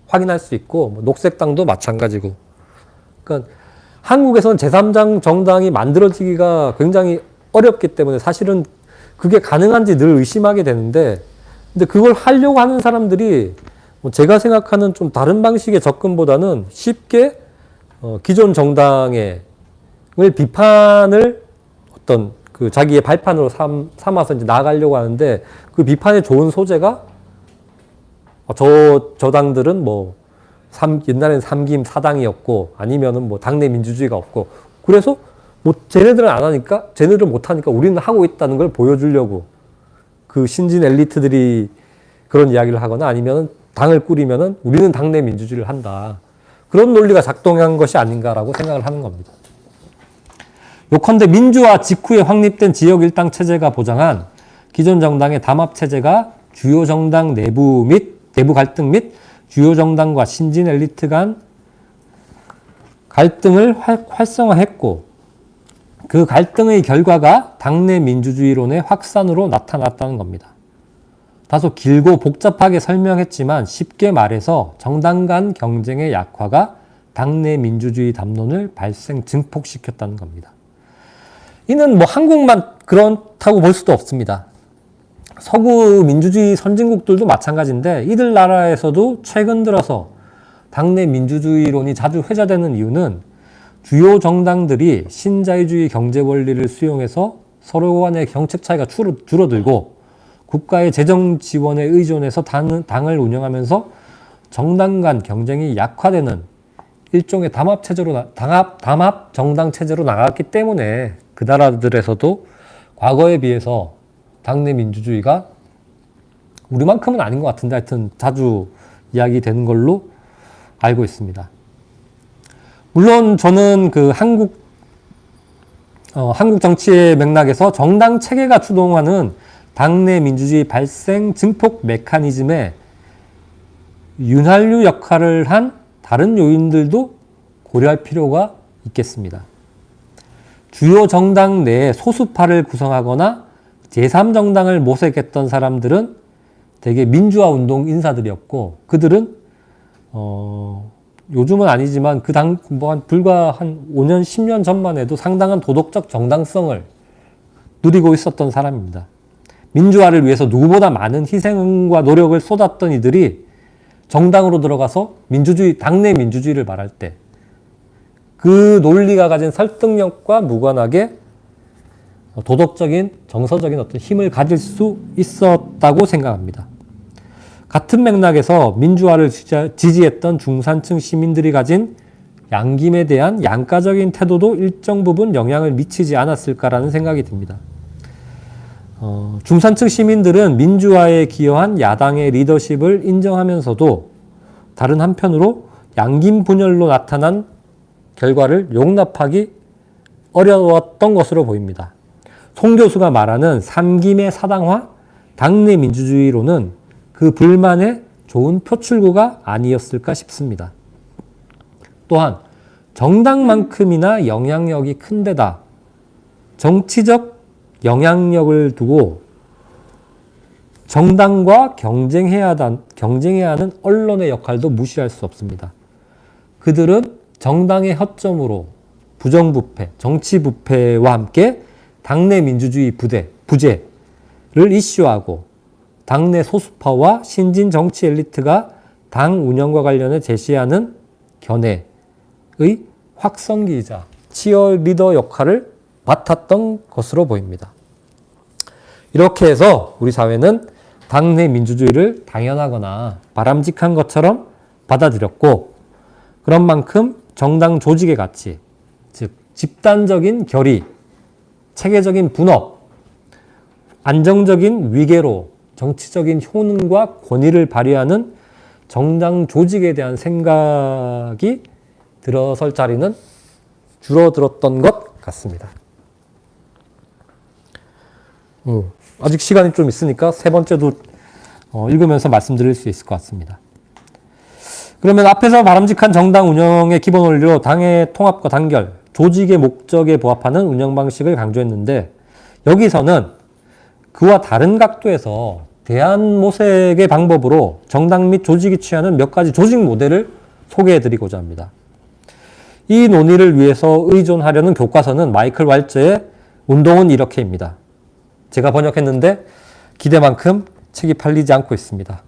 확인할 수 있고, 녹색당도 마찬가지고. 그러니까 한국에서는 제3장 정당이 만들어지기가 굉장히 어렵기 때문에 사실은 그게 가능한지 늘 의심하게 되는데, 근데 그걸 하려고 하는 사람들이 제가 생각하는 좀 다른 방식의 접근보다는 쉽게 기존 정당을 비판을 어떤 그 자기의 발판으로 삼아서 이제 나아가려고 하는데, 그 비판에 좋은 소재가 저 당들은 옛날에는 3김 4당이었고 아니면은 당내 민주주의가 없고, 그래서 쟤네들은 안 하니까, 쟤네들은 못 하니까 우리는 하고 있다는 걸 보여주려고 그 신진 엘리트들이 그런 이야기를 하거나, 아니면은 당을 꾸리면은 우리는 당내 민주주의를 한다. 그런 논리가 작동한 것이 아닌가라고 생각을 하는 겁니다. 요컨대 민주화 직후에 확립된 지역 일당 체제가 보장한 기존 정당의 담합 체제가 주요 정당 내부 갈등 및 주요 정당과 신진 엘리트 간 갈등을 활성화했고, 그 갈등의 결과가 당내 민주주의론의 확산으로 나타났다는 겁니다. 다소 길고 복잡하게 설명했지만 쉽게 말해서 정당 간 경쟁의 약화가 당내 민주주의 담론을 발생 증폭시켰다는 겁니다. 이는 뭐 한국만 그렇다고 볼 수도 없습니다. 서구 민주주의 선진국들도 마찬가지인데 이들 나라에서도 최근 들어서 당내 민주주의론이 자주 회자되는 이유는 주요 정당들이 신자유주의 경제 원리를 수용해서 서로 간의 정책 차이가 줄어들고 국가의 재정 지원에 의존해서 당을 운영하면서 정당 간 경쟁이 약화되는 일종의 담합 정당 체제로 나갔기 때문에 그 나라들에서도 과거에 비해서 당내 민주주의가 우리만큼은 아닌 것 같은데 하여튼 자주 이야기되는 걸로 알고 있습니다. 물론 저는 그 한국 정치의 맥락에서 정당 체계가 주동하는 당내 민주주의 발생 증폭 메커니즘에 윤활유 역할을 한 다른 요인들도 고려할 필요가 있겠습니다. 주요 정당 내에 소수파를 구성하거나 제3정당을 모색했던 사람들은 대개 민주화 운동 인사들이었고 그들은 요즘은 아니지만 그 불과 한 5년, 10년 전만 해도 상당한 도덕적 정당성을 누리고 있었던 사람입니다. 민주화를 위해서 누구보다 많은 희생과 노력을 쏟았던 이들이 정당으로 들어가서 당내 민주주의를 말할 때 그 논리가 가진 설득력과 무관하게 도덕적인, 정서적인 어떤 힘을 가질 수 있었다고 생각합니다. 같은 맥락에서 민주화를 지지했던 중산층 시민들이 가진 양김에 대한 양가적인 태도도 일정 부분 영향을 미치지 않았을까라는 생각이 듭니다. 중산층 시민들은 민주화에 기여한 야당의 리더십을 인정하면서도 다른 한편으로 양김 분열로 나타난 결과를 용납하기 어려웠던 것으로 보입니다. 송 교수가 말하는 삼김의 사당화, 당내 민주주의로는 그 불만의 좋은 표출구가 아니었을까 싶습니다. 또한 정당만큼이나 영향력이 큰 데다 정치적 영향력을 두고 정당과 경쟁해야 하는 언론의 역할도 무시할 수 없습니다. 그들은 정당의 허점으로 부정부패, 정치부패와 함께 당내 민주주의 부재를 이슈화하고 당내 소수파와 신진 정치 엘리트가 당 운영과 관련해 제시하는 견해의 확성기이자 치어리더 역할을 맡았던 것으로 보입니다. 이렇게 해서 우리 사회는 당내 민주주의를 당연하거나 바람직한 것처럼 받아들였고 그런 만큼 정당 조직의 가치, 즉 집단적인 결의, 체계적인 분업, 안정적인 위계로 정치적인 효능과 권위를 발휘하는 정당 조직에 대한 생각이 들어설 자리는 줄어들었던 것 같습니다. 아직 시간이 좀 있으니까 세 번째도 읽으면서 말씀드릴 수 있을 것 같습니다. 그러면 앞에서 바람직한 정당 운영의 기본 원리로 당의 통합과 단결, 조직의 목적에 부합하는 운영 방식을 강조했는데 여기서는 그와 다른 각도에서 대안 모색의 방법으로 정당 및 조직이 취하는 몇 가지 조직 모델을 소개해드리고자 합니다. 이 논의를 위해서 의존하려는 교과서는 마이클 왈저의 운동은 이렇게입니다. 제가 번역했는데 기대만큼 책이 팔리지 않고 있습니다.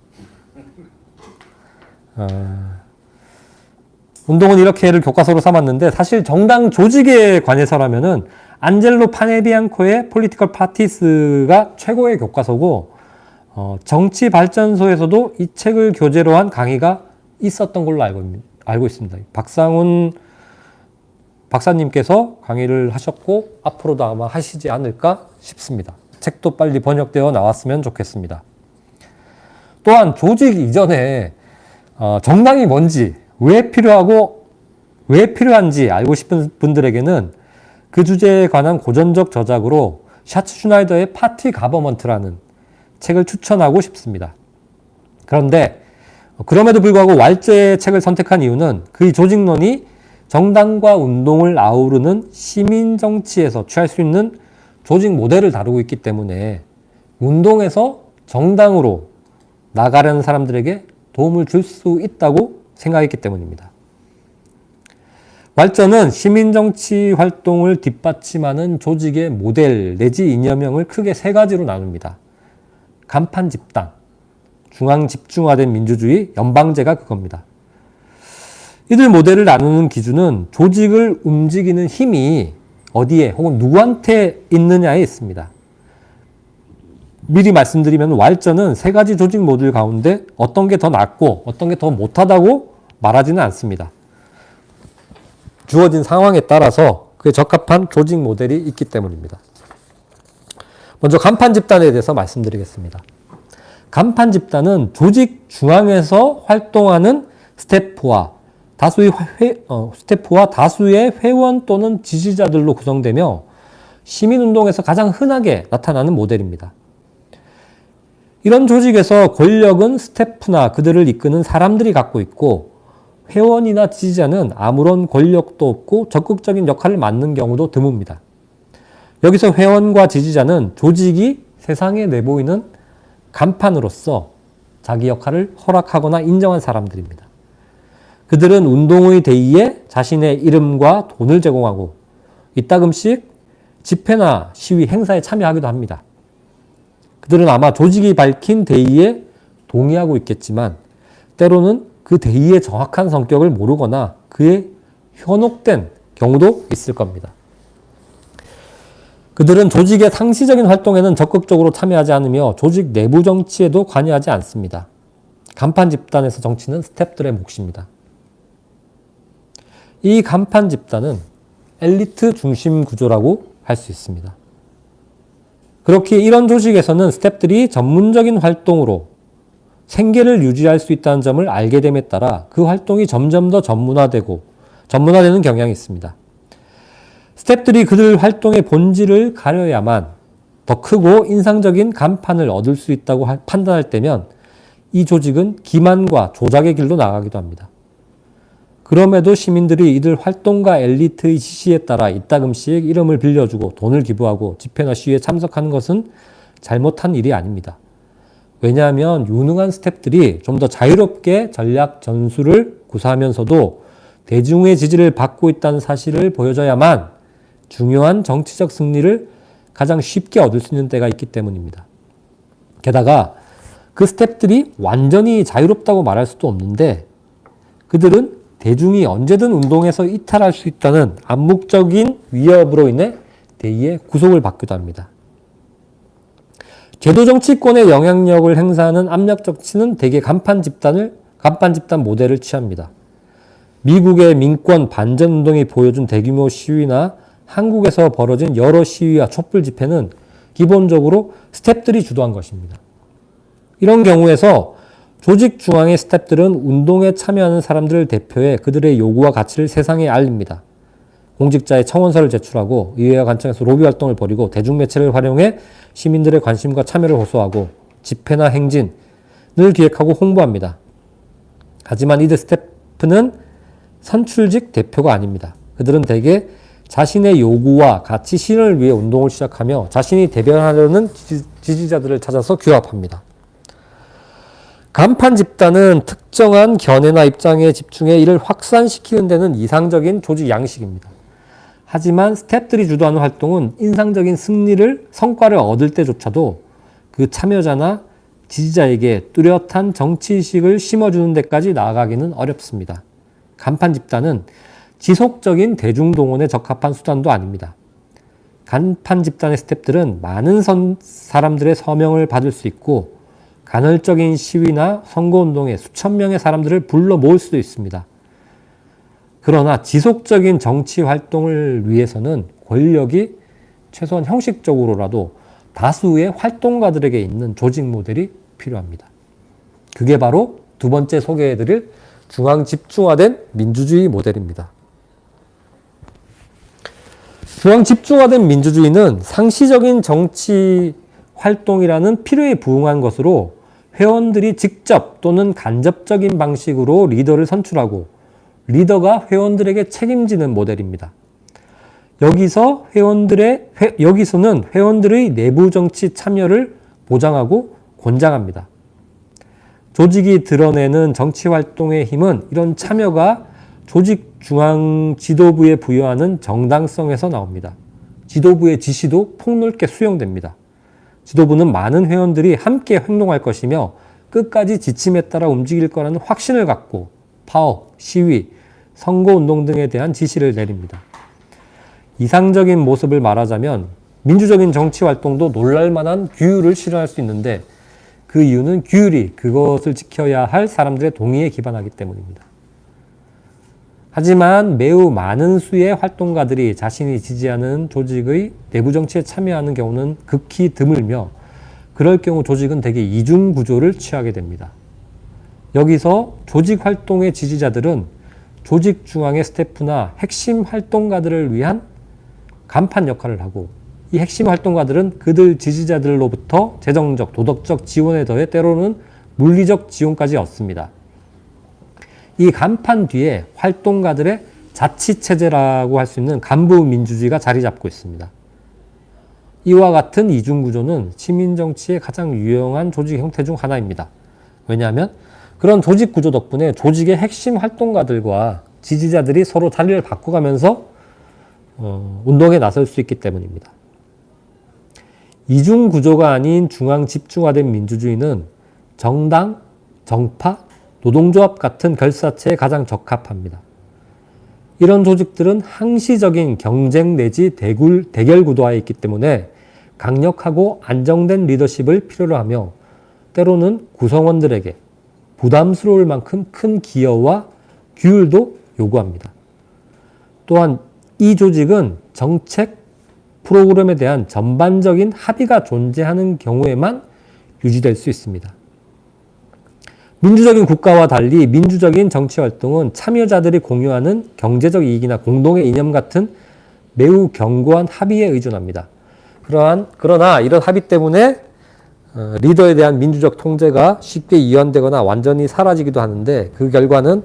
운동은 이렇게를 교과서로 삼았는데 사실 정당 조직에 관해서라면은 안젤로 파네비앙코의 폴리티컬 파티스가 최고의 교과서고 정치 발전소에서도 이 책을 교재로 한 강의가 있었던 걸로 알고 있습니다. 박상훈 박사님께서 강의를 하셨고 앞으로도 아마 하시지 않을까 싶습니다. 책도 빨리 번역되어 나왔으면 좋겠습니다. 또한 조직 이전에 정당이 뭔지, 왜 필요한지 알고 싶은 분들에게는 그 주제에 관한 고전적 저작으로 샤츠슈나이더의 파티 가버먼트라는 책을 추천하고 싶습니다. 그런데 그럼에도 불구하고 왈저의 책을 선택한 이유는 그 조직론이 정당과 운동을 아우르는 시민정치에서 취할 수 있는 조직 모델을 다루고 있기 때문에 운동에서 정당으로 나가려는 사람들에게 도움을 줄 수 있다고 생각했기 때문입니다. 왈전은 시민정치 활동을 뒷받침하는 조직의 모델 내지 이념형을 크게 세 가지로 나눕니다. 간판 집단, 중앙 집중화된 민주주의, 연방제가 그겁니다. 이들 모델을 나누는 기준은 조직을 움직이는 힘이 어디에 혹은 누구한테 있느냐에 있습니다. 미리 말씀드리면 왈전은 세 가지 조직 모델 가운데 어떤 게 더 낫고 어떤 게 더 못하다고 말하지는 않습니다. 주어진 상황에 따라서 그에 적합한 조직 모델이 있기 때문입니다. 먼저 간판 집단에 대해서 말씀드리겠습니다. 간판 집단은 조직 중앙에서 활동하는 스태프와 다수의 회원 또는 지지자들로 구성되며 시민운동에서 가장 흔하게 나타나는 모델입니다. 이런 조직에서 권력은 스태프나 그들을 이끄는 사람들이 갖고 있고 회원이나 지지자는 아무런 권력도 없고 적극적인 역할을 맡는 경우도 드뭅니다. 여기서 회원과 지지자는 조직이 세상에 내보이는 간판으로서 자기 역할을 허락하거나 인정한 사람들입니다. 그들은 운동의 대의에 자신의 이름과 돈을 제공하고 이따금씩 집회나 시위 행사에 참여하기도 합니다. 그들은 아마 조직이 밝힌 대의에 동의하고 있겠지만 때로는 그 대의의 정확한 성격을 모르거나 그에 현혹된 경우도 있을 겁니다. 그들은 조직의 상시적인 활동에는 적극적으로 참여하지 않으며 조직 내부 정치에도 관여하지 않습니다. 간판 집단에서 정치는 스태프들의 몫입니다. 이 간판 집단은 엘리트 중심 구조라고 할 수 있습니다. 그렇게 이런 조직에서는 스태프들이 전문적인 활동으로 생계를 유지할 수 있다는 점을 알게 됨에 따라 그 활동이 점점 더 전문화되는 경향이 있습니다. 스태프들이 그들 활동의 본질을 가려야만 더 크고 인상적인 간판을 얻을 수 있다고 판단할 때면 이 조직은 기만과 조작의 길로 나가기도 합니다. 그럼에도 시민들이 이들 활동가 엘리트의 지시에 따라 이따금씩 이름을 빌려주고 돈을 기부하고 집회나 시위에 참석하는 것은 잘못한 일이 아닙니다. 왜냐하면 유능한 스태프들이 좀 더 자유롭게 전략 전술을 구사하면서도 대중의 지지를 받고 있다는 사실을 보여줘야만 중요한 정치적 승리를 가장 쉽게 얻을 수 있는 때가 있기 때문입니다. 게다가 그 스태프들이 완전히 자유롭다고 말할 수도 없는데 그들은 대중이 언제든 운동에서 이탈할 수 있다는 암묵적인 위협으로 인해 대의에 구속을 받기도 합니다. 제도 정치권의 영향력을 행사하는 압력 정치는 대개 간판 집단 모델을 취합니다. 미국의 민권 반전 운동이 보여준 대규모 시위나 한국에서 벌어진 여러 시위와 촛불 집회는 기본적으로 스태프들이 주도한 것입니다. 이런 경우에서 조직 중앙의 스태프들은 운동에 참여하는 사람들을 대표해 그들의 요구와 가치를 세상에 알립니다. 공직자의 청원서를 제출하고 의회와 관청에서 로비 활동을 벌이고 대중매체를 활용해 시민들의 관심과 참여를 호소하고 집회나 행진을 기획하고 홍보합니다. 하지만 이들 스태프는 선출직 대표가 아닙니다. 그들은 대개 자신의 요구와 가치 실현을 위해 운동을 시작하며 자신이 대변하려는 지지자들을 찾아서 규합합니다. 간판 집단은 특정한 견해나 입장에 집중해 이를 확산시키는 데는 이상적인 조직 양식입니다. 하지만 스태프들이 주도하는 활동은 인상적인 성과를 얻을 때조차도 그 참여자나 지지자에게 뚜렷한 정치의식을 심어주는 데까지 나아가기는 어렵습니다. 간판 집단은 지속적인 대중동원에 적합한 수단도 아닙니다. 간판 집단의 스태프들은 많은 사람들의 서명을 받을 수 있고 간헐적인 시위나 선거운동에 수천 명의 사람들을 불러 모을 수도 있습니다. 그러나 지속적인 정치 활동을 위해서는 권력이 최소한 형식적으로라도 다수의 활동가들에게 있는 조직 모델이 필요합니다. 그게 바로 두 번째 소개해드릴 중앙 집중화된 민주주의 모델입니다. 중앙 집중화된 민주주의는 상시적인 정치 활동이라는 필요에 부응한 것으로 회원들이 직접 또는 간접적인 방식으로 리더를 선출하고 리더가 회원들에게 책임지는 모델입니다. 여기서는 회원들의 내부 정치 참여를 보장하고 권장합니다. 조직이 드러내는 정치 활동의 힘은 이런 참여가 조직 중앙 지도부에 부여하는 정당성에서 나옵니다. 지도부의 지시도 폭넓게 수용됩니다. 지도부는 많은 회원들이 함께 행동할 것이며 끝까지 지침에 따라 움직일 거라는 확신을 갖고 파업, 시위, 선거운동 등에 대한 지시를 내립니다. 이상적인 모습을 말하자면 민주적인 정치 활동도 놀랄만한 규율을 실현할 수 있는데 그 이유는 규율이 그것을 지켜야 할 사람들의 동의에 기반하기 때문입니다. 하지만 매우 많은 수의 활동가들이 자신이 지지하는 조직의 내부 정치에 참여하는 경우는 극히 드물며 그럴 경우 조직은 대개 이중 구조를 취하게 됩니다. 여기서 조직 활동의 지지자들은 조직 중앙의 스태프나 핵심 활동가들을 위한 간판 역할을 하고 이 핵심 활동가들은 그들 지지자들로부터 재정적, 도덕적 지원에 더해 때로는 물리적 지원까지 얻습니다. 이 간판 뒤에 활동가들의 자치체제라고 할 수 있는 간부 민주주의가 자리 잡고 있습니다. 이와 같은 이중구조는 시민정치의 가장 유용한 조직 형태 중 하나입니다. 왜냐하면 그런 조직 구조 덕분에 조직의 핵심 활동가들과 지지자들이 서로 자리를 바꿔가면서 운동에 나설 수 있기 때문입니다. 이중구조가 아닌 중앙 집중화된 민주주의는 정당, 정파, 노동조합 같은 결사체에 가장 적합합니다. 이런 조직들은 항시적인 경쟁 내지 대결 구도화에 있기 때문에 강력하고 안정된 리더십을 필요로 하며 때로는 구성원들에게 부담스러울 만큼 큰 기여와 규율도 요구합니다. 또한 이 조직은 정책, 프로그램에 대한 전반적인 합의가 존재하는 경우에만 유지될 수 있습니다. 민주적인 국가와 달리 민주적인 정치활동은 참여자들이 공유하는 경제적 이익이나 공동의 이념 같은 매우 견고한 합의에 의존합니다. 그러나 이런 합의 때문에 리더에 대한 민주적 통제가 쉽게 이완되거나 완전히 사라지기도 하는데 그 결과는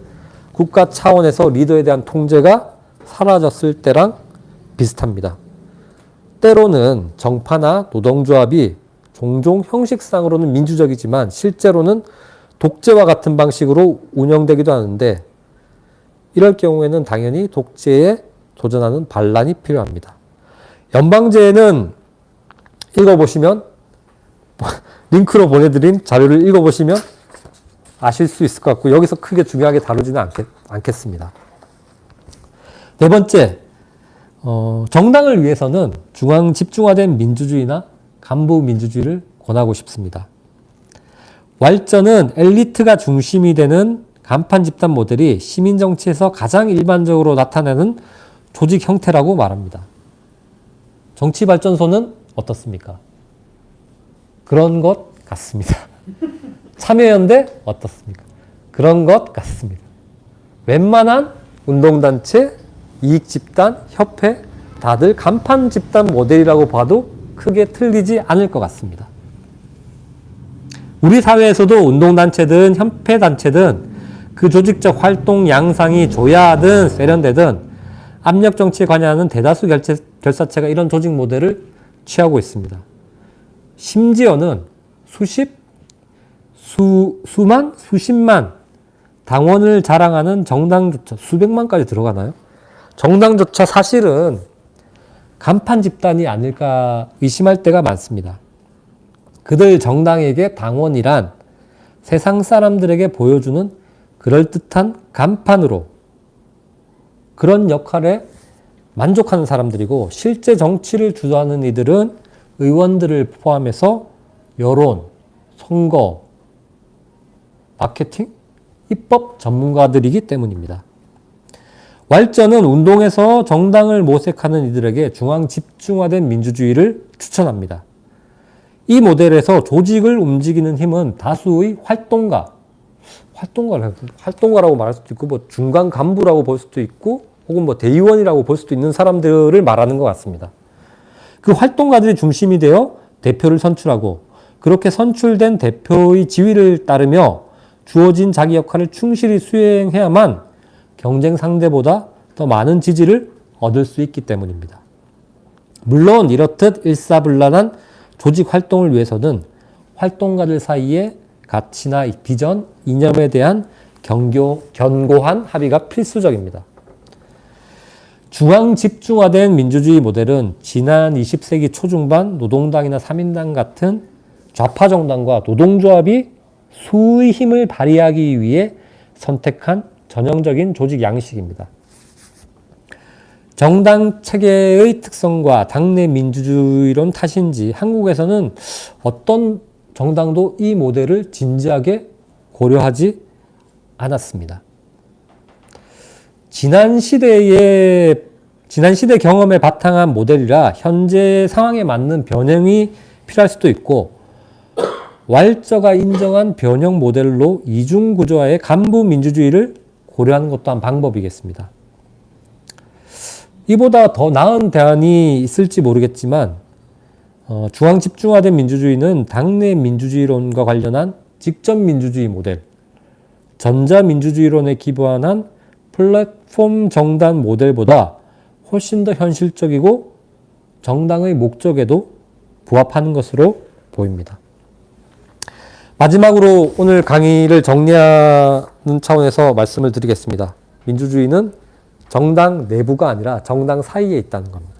국가 차원에서 리더에 대한 통제가 사라졌을 때랑 비슷합니다. 때로는 정파나 노동조합이 종종 형식상으로는 민주적이지만 실제로는 독재와 같은 방식으로 운영되기도 하는데 이럴 경우에는 당연히 독재에 도전하는 반란이 필요합니다. 연방제는 읽어보시면 링크로 보내드린 자료를 읽어보시면 아실 수 있을 것 같고 여기서 크게 중요하게 다루지는 않겠습니다. 네 번째, 정당을 위해서는 중앙 집중화된 민주주의나 간부 민주주의를 권하고 싶습니다. 왈전은 엘리트가 중심이 되는 간판 집단 모델이 시민정치에서 가장 일반적으로 나타나는 조직 형태라고 말합니다. 정치발전소는 어떻습니까? 그런 것 같습니다. 참여연대 어떻습니까? 그런 것 같습니다. 웬만한 운동단체, 이익집단, 협회 다들 간판 집단 모델이라고 봐도 크게 틀리지 않을 것 같습니다. 우리 사회에서도 운동단체든 협회단체든 그 조직적 활동 양상이 조야하든 세련되든 압력정치에 관여하는 대다수 결사체가 이런 조직 모델을 취하고 있습니다. 심지어는 수만, 수십만 당원을 자랑하는 정당조차 수백만까지 들어가나요? 정당조차 사실은 간판 집단이 아닐까 의심할 때가 많습니다. 그들 정당에게 당원이란 세상 사람들에게 보여주는 그럴듯한 간판으로 그런 역할에 만족하는 사람들이고 실제 정치를 주도하는 이들은 의원들을 포함해서 여론, 선거, 마케팅, 입법 전문가들이기 때문입니다. 왈전은 운동에서 정당을 모색하는 이들에게 중앙 집중화된 민주주의를 추천합니다. 이 모델에서 조직을 움직이는 힘은 다수의 활동가라고 말할 수도 있고, 중간 간부라고 볼 수도 있고, 혹은 대의원이라고 볼 수도 있는 사람들을 말하는 것 같습니다. 그 활동가들이 중심이 되어 대표를 선출하고, 그렇게 선출된 대표의 지휘를 따르며 주어진 자기 역할을 충실히 수행해야만 경쟁 상대보다 더 많은 지지를 얻을 수 있기 때문입니다. 물론 이렇듯 일사불란한 조직 활동을 위해서는 활동가들 사이에 가치나 비전, 이념에 대한 견고한 합의가 필수적입니다. 중앙 집중화된 민주주의 모델은 지난 20세기 초중반 노동당이나 삼인당 같은 좌파 정당과 노동조합이 수의 힘을 발휘하기 위해 선택한 전형적인 조직 양식입니다. 정당 체계의 특성과 당내 민주주의론 탓인지 한국에서는 어떤 정당도 이 모델을 진지하게 고려하지 않았습니다. 지난 시대 경험에 바탕한 모델이라 현재 상황에 맞는 변형이 필요할 수도 있고 왈저가 인정한 변형 모델로 이중구조화의 간부 민주주의를 고려하는 것도 한 방법이겠습니다. 이보다 더 나은 대안이 있을지 모르겠지만 중앙 집중화된 민주주의는 당내 민주주의론과 관련한 직접 민주주의 모델, 전자민주주의론에 기반한 플랫폼 정당 모델보다 훨씬 더 현실적이고 정당의 목적에도 부합하는 것으로 보입니다. 마지막으로 오늘 강의를 정리하는 차원에서 말씀을 드리겠습니다. 민주주의는 정당 내부가 아니라 정당 사이에 있다는 겁니다.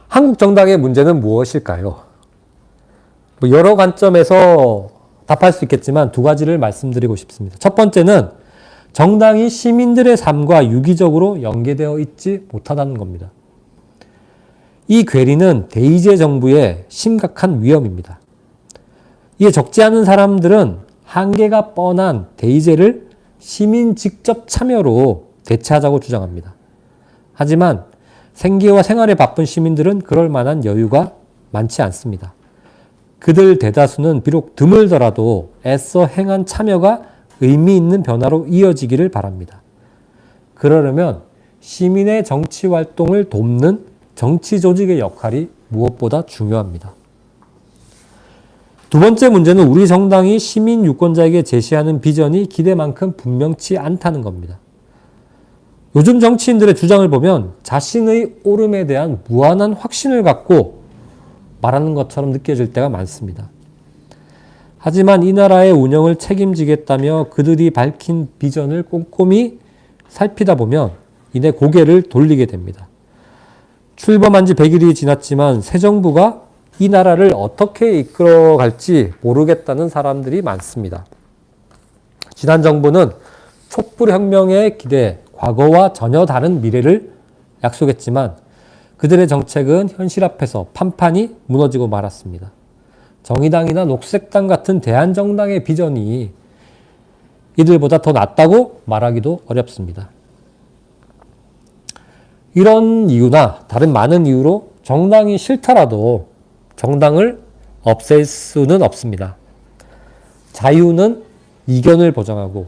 한국 정당의 문제는 무엇일까요? 여러 관점에서 답할 수 있겠지만 두 가지를 말씀드리고 싶습니다. 첫 번째는 정당이 시민들의 삶과 유기적으로 연계되어 있지 못하다는 겁니다. 이 괴리는 대의제 정부의 심각한 위험입니다. 이에 적지 않은 사람들은 한계가 뻔한 대의제를 시민 직접 참여로 대체하자고 주장합니다. 하지만 생계와 생활에 바쁜 시민들은 그럴 만한 여유가 많지 않습니다. 그들 대다수는 비록 드물더라도 애써 행한 참여가 의미 있는 변화로 이어지기를 바랍니다. 그러려면 시민의 정치 활동을 돕는 정치 조직의 역할이 무엇보다 중요합니다. 두 번째 문제는 우리 정당이 시민 유권자에게 제시하는 비전이 기대만큼 분명치 않다는 겁니다. 요즘 정치인들의 주장을 보면 자신의 옳음에 대한 무한한 확신을 갖고 말하는 것처럼 느껴질 때가 많습니다. 하지만 이 나라의 운영을 책임지겠다며 그들이 밝힌 비전을 꼼꼼히 살피다 보면 이내 고개를 돌리게 됩니다. 출범한 지 100일이 지났지만 새 정부가 이 나라를 어떻게 이끌어갈지 모르겠다는 사람들이 많습니다. 지난 정부는 촛불혁명의 기대, 과거와 전혀 다른 미래를 약속했지만 그들의 정책은 현실 앞에서 판판이 무너지고 말았습니다. 정의당이나 녹색당 같은 대한정당의 비전이 이들보다 더 낫다고 말하기도 어렵습니다. 이런 이유나 다른 많은 이유로 정당이 싫더라도 정당을 없앨 수는 없습니다. 자유는 이견을 보장하고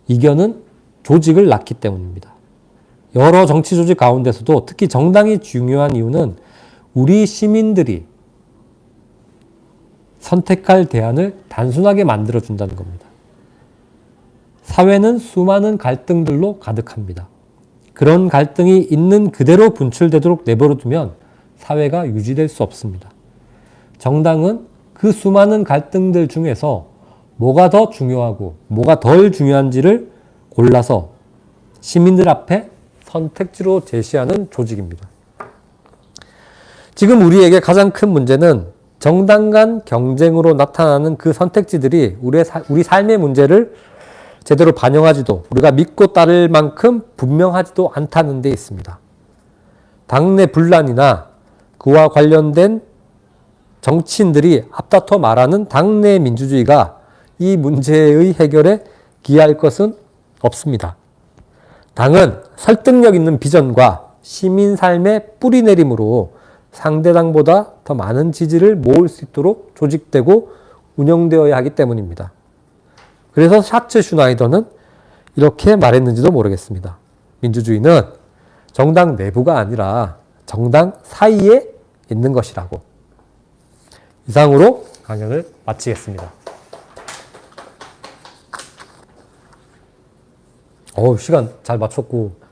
이견은 조직을 낳기 때문입니다. 여러 정치 조직 가운데서도 특히 정당이 중요한 이유는 우리 시민들이 선택할 대안을 단순하게 만들어준다는 겁니다. 사회는 수많은 갈등들로 가득합니다. 그런 갈등이 있는 그대로 분출되도록 내버려두면 사회가 유지될 수 없습니다. 정당은 그 수많은 갈등들 중에서 뭐가 더 중요하고 뭐가 덜 중요한지를 골라서 시민들 앞에 선택지로 제시하는 조직입니다. 지금 우리에게 가장 큰 문제는 정당 간 경쟁으로 나타나는 그 선택지들이 우리 삶의 문제를 제대로 반영하지도 우리가 믿고 따를 만큼 분명하지도 않다는 데 있습니다. 당내 분란이나 그와 관련된 정치인들이 앞다퉈 말하는 당내 민주주의가 이 문제의 해결에 기여할 것은 없습니다. 당은 설득력 있는 비전과 시민 삶의 뿌리내림으로 상대당보다 더 많은 지지를 모을 수 있도록 조직되고 운영되어야 하기 때문입니다. 그래서 샤츠 슈나이더는 이렇게 말했는지도 모르겠습니다. 민주주의는 정당 내부가 아니라 정당 사이에 있는 것이라고. 이상으로 강연을 마치겠습니다. 시간 잘 맞췄고.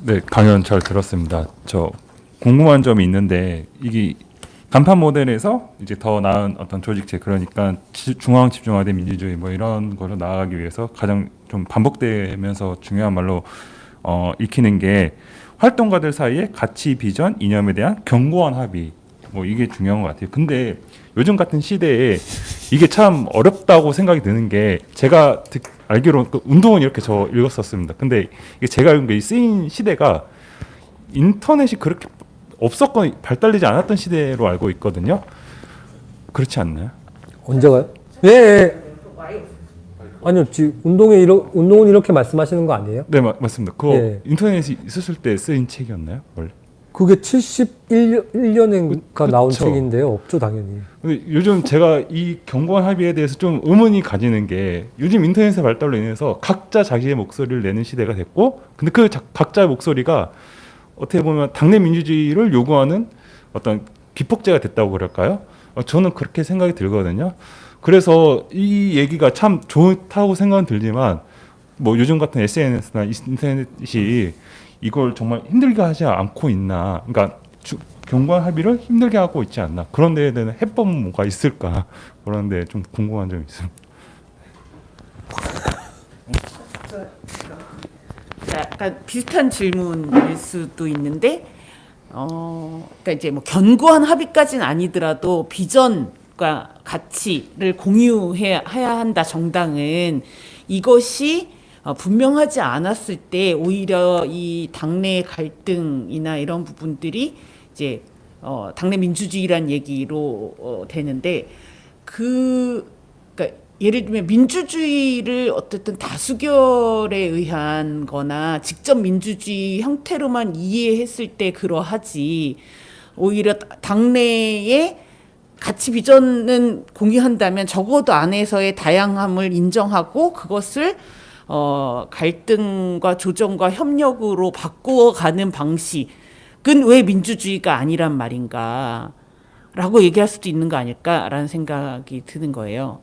네, 강연 잘 들었습니다. 저 궁금한 점이 있는데 이게 간판 모델에서 이제 더 나은 어떤 조직체, 그러니까 중앙 집중화된 민주주의 뭐 이런 걸로 나아가기 위해서 가장 좀 반복되면서 중요한 말로 읽히는 게 활동가들 사이에 가치, 비전, 이념에 대한 견고한 합의, 뭐 이게 중요한 것 같아요. 근데 요즘 같은 시대에 이게 참 어렵다고 생각이 드는 게, 제가 알기로 운동은 이렇게 저 읽었었습니다. 근데 이게 제가 읽은 게 쓰인 시대가 인터넷이 그렇게 없었건 발달되지 않았던 시대로 알고 있거든요. 그렇지 않나요? 언제가요? 예, 예. 아니요, 운동은 이렇게 말씀하시는 거 아니에요? 네, 맞습니다. 그거 예. 인터넷이 있었을 때 쓰인 책이었나요? 원래? 그게 71년인가 나온 그쵸. 책인데요. 없죠, 당연히. 근데 요즘 제가 이 견고한 합의에 대해서 좀 의문이 가지는 게, 요즘 인터넷의 발달로 인해서 각자 자기의 목소리를 내는 시대가 됐고, 근데 그 각자의 목소리가 어떻게 보면 당내 민주주의를 요구하는 어떤 기폭제가 됐다고 그럴까요? 저는 그렇게 생각이 들거든요. 그래서 이 얘기가 참 좋다고 생각은 들지만, 뭐 요즘 같은 SNS나 인터넷이 이걸 정말 힘들게 하지 않고 있나, 그러니까 견고한 합의를 힘들게 하고 있지 않나, 그런 데에 대한 해법은 뭐가 있을까, 그런데 좀 궁금한 점이 있습니다. 약간 비슷한 질문일 수도 있는데, 그러니까 이제 뭐 견고한 합의까지는 아니더라도 비전과 가치를 공유해야 한다. 정당은 이것이 분명하지 않았을 때 오히려 이 당내 갈등이나 이런 부분들이 이제 당내 민주주의란 얘기로 되는데, 그러니까 예를 들면 민주주의를 어쨌든 다수결에 의한 거나 직접 민주주의 형태로만 이해했을 때 그러하지, 오히려 당내의 가치 비전은 공유한다면 적어도 안에서의 다양함을 인정하고 그것을 갈등과 조정과 협력으로 바꾸어가는 방식은 왜 민주주의가 아니란 말인가 라고 얘기할 수도 있는 거 아닐까라는 생각이 드는 거예요.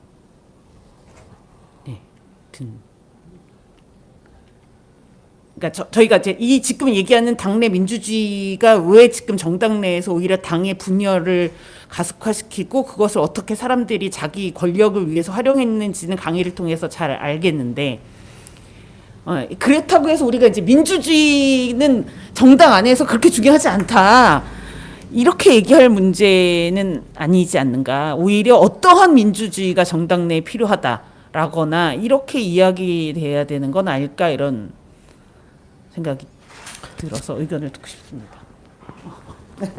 그러니까 저희가 이제 이 지금 얘기하는 당내 민주주의가 왜 지금 정당 내에서 오히려 당의 분열을 가속화시키고 그것을 어떻게 사람들이 자기 권력을 위해서 활용했는지는 강의를 통해서 잘 알겠는데, 그렇다고 해서 우리가 이제 민주주의는 정당 안에서 그렇게 중요하지 않다, 이렇게 얘기할 문제는 아니지 않는가. 오히려 어떠한 민주주의가 정당 내에 필요하다라거나 이렇게 이야기돼야 되는 건 아닐까, 이런 생각이 들어서 의견을 듣고 싶습니다. 네.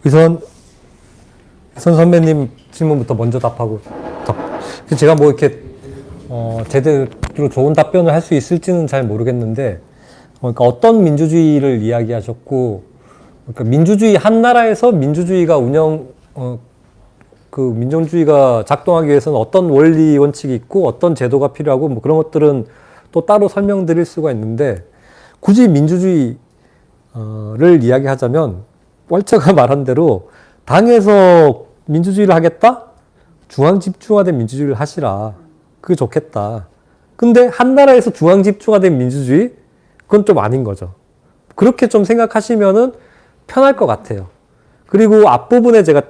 의선 선배님 질문부터 먼저 답하고, 제가 뭐 이렇게 제대로 좋은 답변을 할 수 있을지는 잘 모르겠는데, 그러니까 어떤 민주주의를 이야기하셨고, 그러니까 민주주의 한 나라에서 민주주의가 민정주의가 작동하기 위해서는 어떤 원리 원칙이 있고 어떤 제도가 필요하고 뭐 그런 것들은 또 따로 설명드릴 수가 있는데, 굳이 민주주의를 이야기하자면 왈츠가 말한 대로 당에서 민주주의를 하겠다? 중앙 집중화된 민주주의를 하시라. 그게 좋겠다. 근데 한 나라에서 중앙 집중화된 민주주의? 그건 좀 아닌 거죠. 그렇게 좀 생각하시면은 편할 것 같아요. 그리고 앞부분에 제가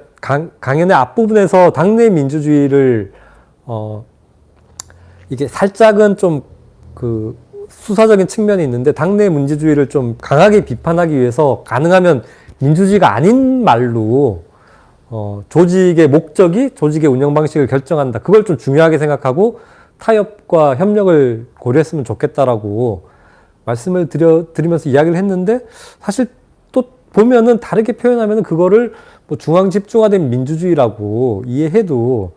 강연의 앞부분에서 당내 민주주의를 이게 살짝은 좀 수사적인 측면이 있는데, 당내 민주주의를 좀 강하게 비판하기 위해서 가능하면 민주주의가 아닌 말로 조직의 목적이 조직의 운영 방식을 결정한다, 그걸 좀 중요하게 생각하고 타협과 협력을 고려했으면 좋겠다라고 말씀을 드리면서 이야기를 했는데, 사실 또 보면은 다르게 표현하면은 그거를 뭐 중앙 집중화된 민주주의라고 이해해도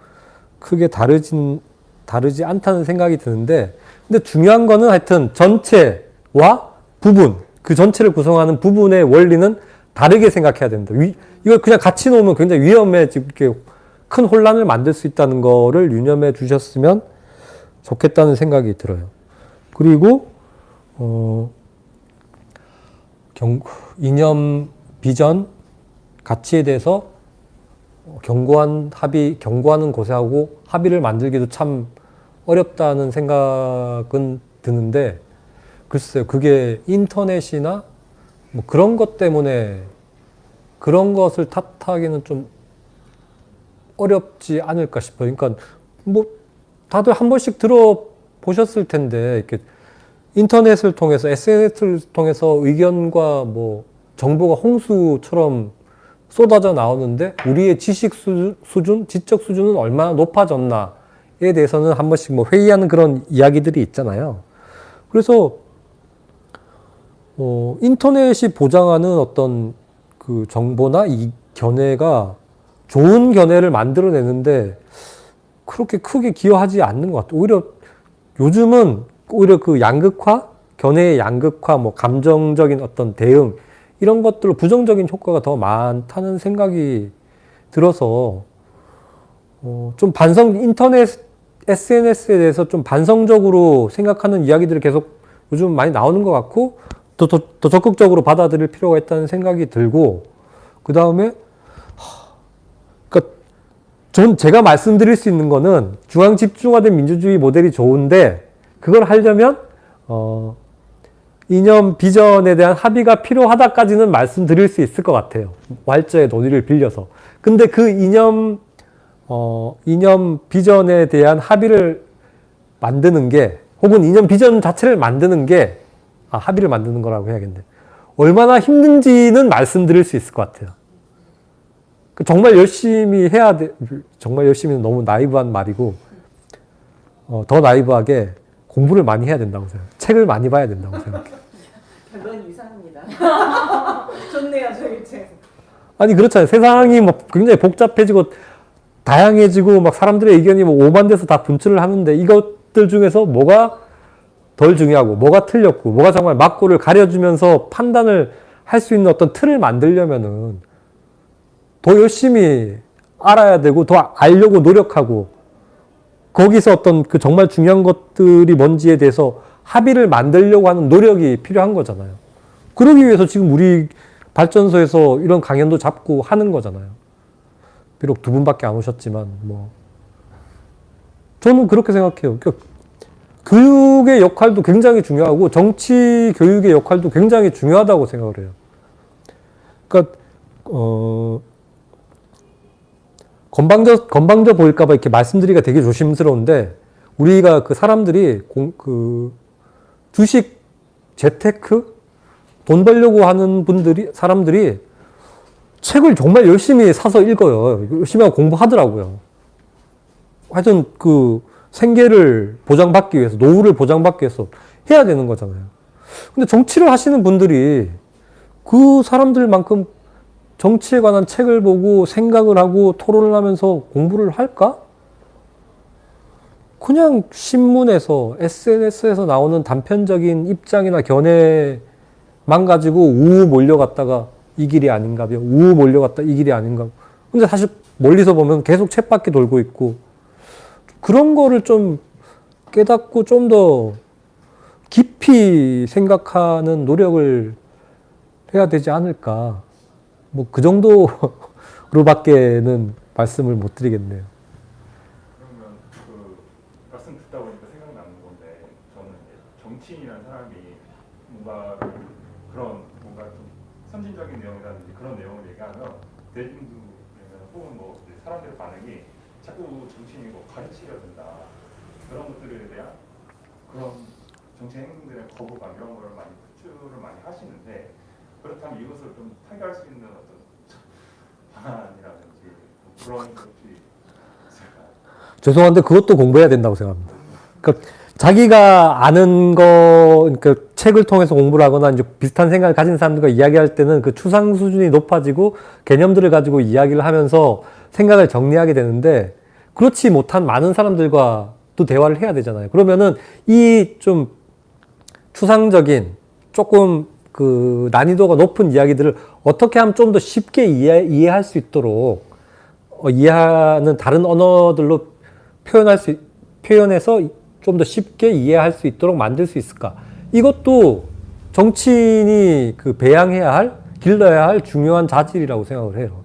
크게 다르지 않다는 생각이 드는데, 근데 중요한 거는 하여튼 전체와 부분, 그 전체를 구성하는 부분의 원리는 다르게 생각해야 된다. 이걸 그냥 같이 놓으면 굉장히 위험해지고 이렇게 큰 혼란을 만들 수 있다는 거를 유념해 주셨으면 좋겠다는 생각이 들어요. 그리고 이념, 비전, 가치에 대해서 견고하는 곳에 하고 합의를 만들기도 참 어렵다는 생각은 드는데, 글쎄요, 그게 인터넷이나 뭐 그런 것 때문에 그런 것을 탓하기는 좀 어렵지 않을까 싶어요. 그러니까 뭐 다들 한 번씩 들어보셨을 텐데 이렇게 인터넷을 통해서 SNS를 통해서 의견과 뭐 정보가 홍수처럼 쏟아져 나오는데 우리의 지식 수준, 지적 수준은 얼마나 높아졌나에 대해서는 한 번씩 뭐 회의하는 그런 이야기들이 있잖아요. 그래서 인터넷이 보장하는 어떤 그 정보나 이 견해가 좋은 견해를 만들어내는데 그렇게 크게 기여하지 않는 것 같아요. 오히려 요즘은 오히려 그 양극화, 견해의 양극화, 뭐 감정적인 어떤 대응 이런 것들로 부정적인 효과가 더 많다는 생각이 들어서 좀 인터넷 SNS에 대해서 좀 반성적으로 생각하는 이야기들이 계속 요즘 많이 나오는 것 같고 더 적극적으로 받아들일 필요가 있다는 생각이 들고 그 다음에 그러니까 제가 말씀드릴 수 있는 거는 중앙 집중화된 민주주의 모델이 좋은데 그걸 하려면 이념 비전에 대한 합의가 필요하다까지는 말씀드릴 수 있을 것 같아요. 왈자의 논의를 빌려서. 근데 그 이념 비전에 대한 합의를 만드는 게 혹은 이념 비전 자체를 만드는 게 합의를 만드는 거라고 해야겠네. 얼마나 힘든지는 말씀드릴 수 있을 것 같아요. 정말 열심히 해야 돼. 정말 열심히는 너무 나이브한 말이고 더 나이브하게 공부를 많이 해야 된다고 생각해요. 책을 많이 봐야 된다고 생각해요. 결론이 이상합니다. 좋네요, 저 입장에서. 아니 그렇잖아요. 세상이 뭐 굉장히 복잡해지고 다양해지고 막 사람들의 의견이 뭐 오만 돼서 다 분출을 하는데 이것들 중에서 뭐가 덜 중요하고 뭐가 틀렸고 뭐가 정말 맞고를 가려주면서 판단을 할 수 있는 어떤 틀을 만들려면은 더 열심히 알아야 되고 더 알려고 노력하고 거기서 어떤 그 정말 중요한 것들이 뭔지에 대해서 합의를 만들려고 하는 노력이 필요한 거잖아요. 그러기 위해서 지금 우리 발전소에서 이런 강연도 잡고 하는 거잖아요. 비록 두 분밖에 안 오셨지만 뭐 저는 그렇게 생각해요. 그러니까 교육의 역할도 굉장히 중요하고 정치 교육의 역할도 굉장히 중요하다고 생각을 해요. 그러니까 건방져 보일까봐 이렇게 말씀드리기가 되게 조심스러운데 우리가 그 사람들이 주식 재테크 돈 벌려고 하는 사람들이 책을 정말 열심히 사서 읽어요. 열심히 하고 공부하더라고요. 하여튼 그 생계를 보장받기 위해서, 노후를 보장받기 위해서 해야 되는 거잖아요. 근데 정치를 하시는 분들이 그 사람들만큼 정치에 관한 책을 보고 생각을 하고 토론을 하면서 공부를 할까? 그냥 신문에서, SNS에서 나오는 단편적인 입장이나 견해만 가지고 우우 몰려갔다가 이 길이 아닌가요? 우우 몰려갔다 이 길이 아닌가? 근데 사실 멀리서 보면 계속 쳇바퀴 돌고 있고 그런 거를 좀 깨닫고 좀 더 깊이 생각하는 노력을 해야 되지 않을까. 뭐 그 정도로밖에는 말씀을 못 드리겠네요. 그러면 그 말씀 듣다 보니까 생각나는 건데 저는 이제 정치인이라는 사람이 뭔가 좀 선진적인 내용이라든지 그런 내용을 얘기하면 대중들이나 혹은 뭐 사람들의 반응이 자꾸 정치인이 뭐 가르치려 든다 그런 것들에 대한 그런 정치 행동들의 거부감 이런 걸 많이 표출을 많이 하시는데 그렇다면 이것을 좀 타개할 수 있는 어떤 방안이라든지 그런 것들이 있을까요? 죄송한데 그것도 공부해야 된다고 생각합니다. 그러니까 자기가 아는 그러니까 책을 통해서 공부를 하거나 이제 비슷한 생각을 가진 사람들과 이야기할 때는 그 추상 수준이 높아지고 개념들을 가지고 이야기를 하면서 생각을 정리하게 되는데 그렇지 못한 많은 사람들과 또 대화를 해야 되잖아요. 그러면은 이 좀 추상적인 조금 그 난이도가 높은 이야기들을 어떻게 하면 좀 더 쉽게 이해할 수 있도록 이해하는 다른 언어들로 표현해서 좀 더 쉽게 이해할 수 있도록 만들 수 있을까? 이것도 정치인이 그 길러야 할 중요한 자질이라고 생각을 해요.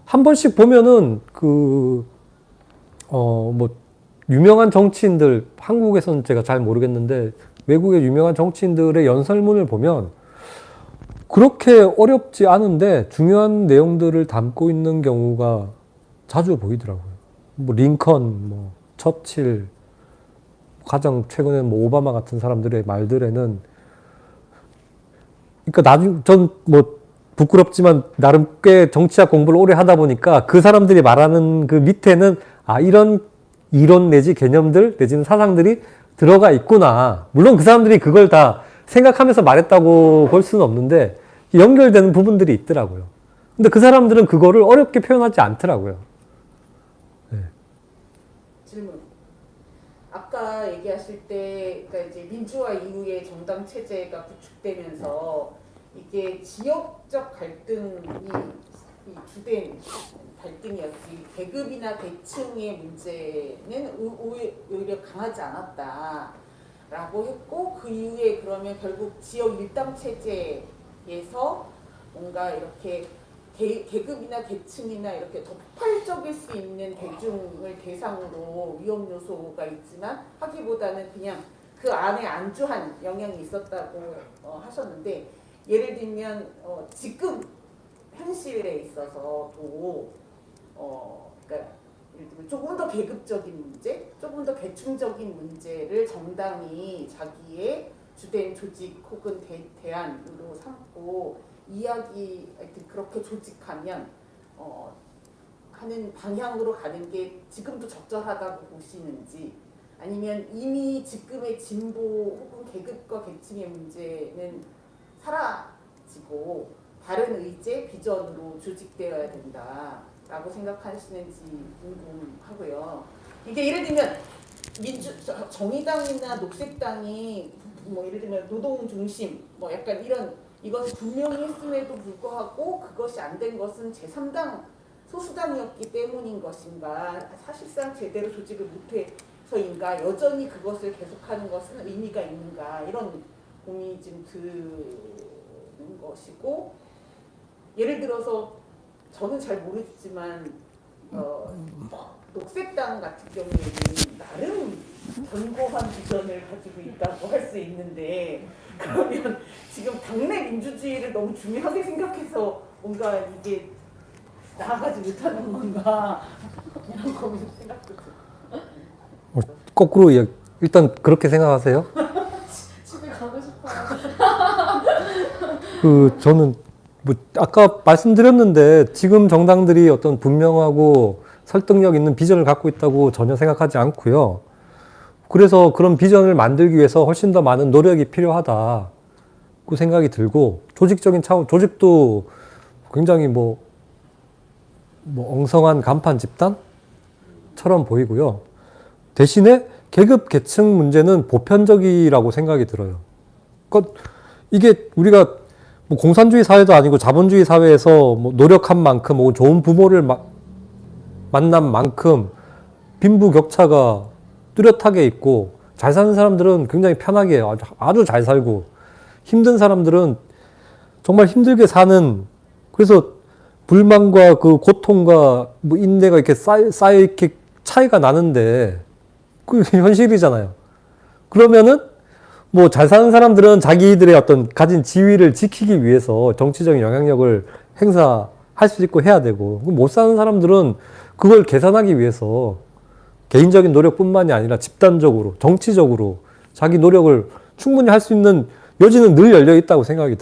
한 번씩 보면은 뭐 유명한 정치인들 한국에서는 제가 잘 모르겠는데 외국의 유명한 정치인들의 연설문을 보면 그렇게 어렵지 않은데 중요한 내용들을 담고 있는 경우가 자주 보이더라고요. 뭐 링컨, 뭐 처칠, 가장 최근에 뭐 오바마 같은 사람들의 말들에는, 그러니까 나중 전 뭐 부끄럽지만 나름 꽤 정치학 공부를 오래 하다 보니까 그 사람들이 말하는 그 밑에는 이런 이론 내지 개념들 내지는 사상들이 들어가 있구나. 물론 그 사람들이 그걸 다 생각하면서 말했다고 볼 수는 없는데 연결되는 부분들이 있더라고요. 근데 그 사람들은 그거를 어렵게 표현하지 않더라고요. 네. 질문. 아까 얘기하실 때, 그러니까 이제 민주화 이후에 정당 체제가 구축되면서 이게 지역적 갈등이 이 주된 갈등이었지, 계급이나 계층의 문제는 오히려 강하지 않았다라고 했고, 그 이후에 그러면 결국 지역 일당 체제에서 뭔가 이렇게 계급이나 계층이나 이렇게 더 폭발적일 수 있는 대중을 대상으로 위험 요소가 있지만 하기보다는 그냥 그 안에 안주한 영향이 있었다고 하셨는데, 예를 들면 지금 현실에 있어서도 그러니까 예를 들면 조금 더 계급적인 문제, 조금 더 계층적인 문제를 정당이 자기의 주된 조직 혹은 대안으로 삼고 이야기, 그렇게 조직하면 하는 방향으로 가는 게 지금도 적절하다고 보시는지, 아니면 이미 지금의 진보 혹은 계급과 계층의 문제는 사라지고 다른 의제, 비전으로 조직되어야 된다라고 생각하시는지 궁금하고요. 이게 예를 들면 정의당이나 녹색당이 뭐 예를 들면 노동 중심 뭐 약간 이런, 이것을 분명히 했음에도 불구하고 그것이 안 된 것은 제3당 소수당이었기 때문인 것인가, 사실상 제대로 조직을 못해서인가, 여전히 그것을 계속하는 것은 의미가 있는가, 이런 고민이 좀 드는 것이고, 예를 들어서 저는 잘 모르지만 녹색당 같은 경우에는 나름 견고한 비전을 가지고 있다고 할 수 있는데, 그러면 지금 당내 민주주의를 너무 중요하게 생각해서 뭔가 이게 나아가지 못하는 건가, 이런 고민 생각도 들어요. 거꾸로 일단 그렇게 생각하세요? 집에 가고 싶어요. 저는 뭐 아까 말씀드렸는데 지금 정당들이 어떤 분명하고 설득력 있는 비전을 갖고 있다고 전혀 생각하지 않고요. 그래서 그런 비전을 만들기 위해서 훨씬 더 많은 노력이 필요하다고 생각이 들고, 조직적인 차원, 조직도 굉장히 뭐 엉성한 간판 집단처럼 보이고요. 대신에 계급 계층 문제는 보편적이라고 생각이 들어요. 그러니까 이게 우리가 뭐 공산주의 사회도 아니고 자본주의 사회에서 뭐 노력한 만큼 혹은 좋은 부모를 만난 만큼 빈부격차가 뚜렷하게 있고, 잘 사는 사람들은 굉장히 편하게 아주 잘 살고, 힘든 사람들은 정말 힘들게 사는, 그래서 불만과 그 고통과 뭐 인내가 이렇게 쌓여 이렇게 차이가 나는데 그 현실이잖아요. 그러면은 뭐 잘 사는 사람들은 자기들의 어떤 가진 지위를 지키기 위해서 정치적인 영향력을 행사할 수 있고 해야 되고, 못 사는 사람들은 그걸 개선하기 위해서 개인적인 노력뿐만이 아니라 집단적으로, 정치적으로 자기 노력을 충분히 할 수 있는 여지는 늘 열려 있다고 생각이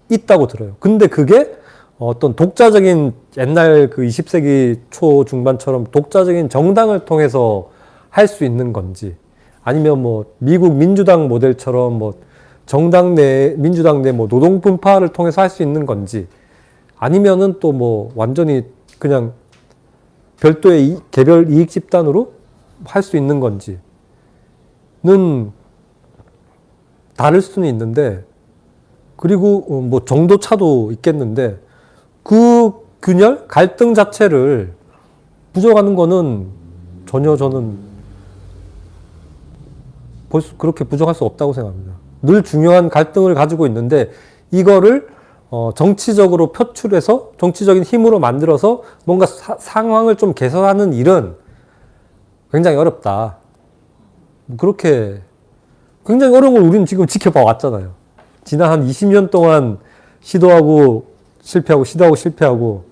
있다고 들어요. 근데 그게 어떤 독자적인 옛날 그 20세기 초 중반처럼 독자적인 정당을 통해서 할 수 있는 건지, 아니면 뭐 미국 민주당 모델처럼 뭐 정당 내 민주당 내 뭐 노동 분파를 통해서 할 수 있는 건지, 아니면은 또 뭐 완전히 그냥 별도의 개별 이익 집단으로 할 수 있는 건지는 다를 수는 있는데, 그리고 뭐 정도 차도 있겠는데, 그 균열, 갈등 자체를 부정하는 거는 전혀 저는 그렇게 부정할 수 없다고 생각합니다. 늘 중요한 갈등을 가지고 있는데 이거를 정치적으로 표출해서 정치적인 힘으로 만들어서 뭔가 상황을 좀 개선하는 일은 굉장히 어렵다. 그렇게 굉장히 어려운 걸 우리는 지금 지켜봐 왔잖아요. 지난 한 20년 동안 시도하고 실패하고 시도하고 실패하고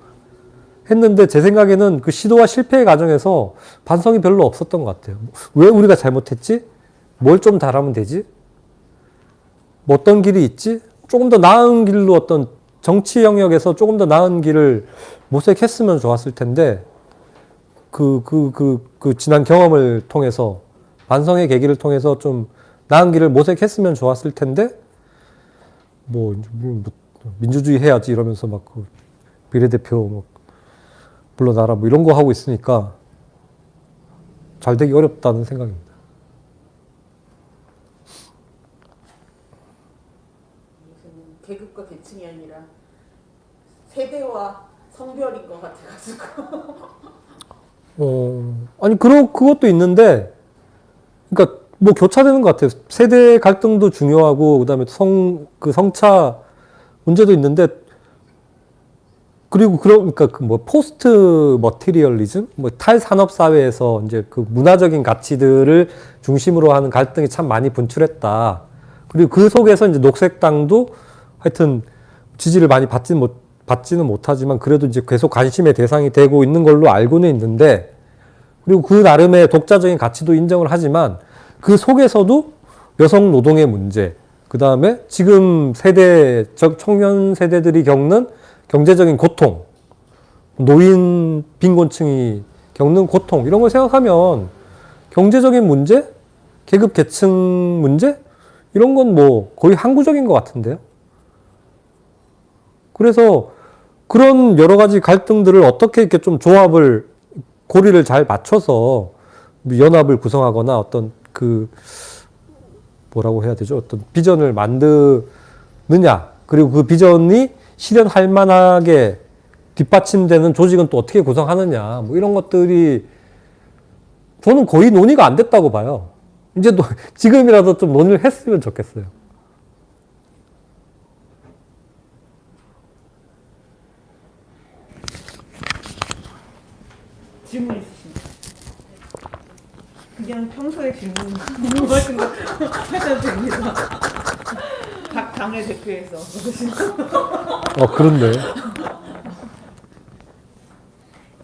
했는데 제 생각에는 그 시도와 실패의 과정에서 반성이 별로 없었던 것 같아요. 왜 우리가 잘못했지? 뭘 좀 잘하면 되지? 뭐 어떤 길이 있지? 조금 더 나은 길로 어떤 정치 영역에서 조금 더 나은 길을 모색했으면 좋았을 텐데 그 지난 경험을 통해서 반성의 계기를 통해서 좀 나은 길을 모색했으면 좋았을 텐데 뭐 민주주의 해야지 이러면서 막 그 비례대표 뭐 불러놔라 뭐 이런 거 하고 있으니까 잘 되기 어렵다는 생각입니다. 계급과 계층이 아니라 세대와 성별인 것 같아가지고. 아니 그것도 있는데, 그러니까 뭐 교차되는 것 같아요. 세대 갈등도 중요하고 그다음에 성차 문제도 있는데, 그리고 그러니까 그 뭐 포스트 머티리얼리즘, 뭐 탈산업 사회에서 이제 그 문화적인 가치들을 중심으로 하는 갈등이 참 많이 분출했다. 그리고 그 속에서 이제 녹색당도 하여튼 지지를 많이 받지는 못하지만 그래도 이제 계속 관심의 대상이 되고 있는 걸로 알고는 있는데, 그리고 그 나름의 독자적인 가치도 인정을 하지만 그 속에서도 여성 노동의 문제, 그 다음에 지금 청년 세대들이 겪는 경제적인 고통, 노인 빈곤층이 겪는 고통, 이런 걸 생각하면 경제적인 문제, 계급 계층 문제, 이런 건 뭐 거의 항구적인 것 같은데요. 그래서 그런 여러 가지 갈등들을 어떻게 이렇게 좀 고리를 잘 맞춰서 연합을 구성하거나 어떤 뭐라고 해야 되죠? 어떤 비전을 만드느냐. 그리고 그 비전이 실현할 만하게 뒷받침되는 조직은 또 어떻게 구성하느냐. 뭐 이런 것들이 저는 거의 논의가 안 됐다고 봐요. 이제 지금이라도 좀 논의를 했으면 좋겠어요. 질문 있으십니까? 그냥 평소에 질문 같은 거 하셔도 됩니다. 각 당의 대표에서. 그런데.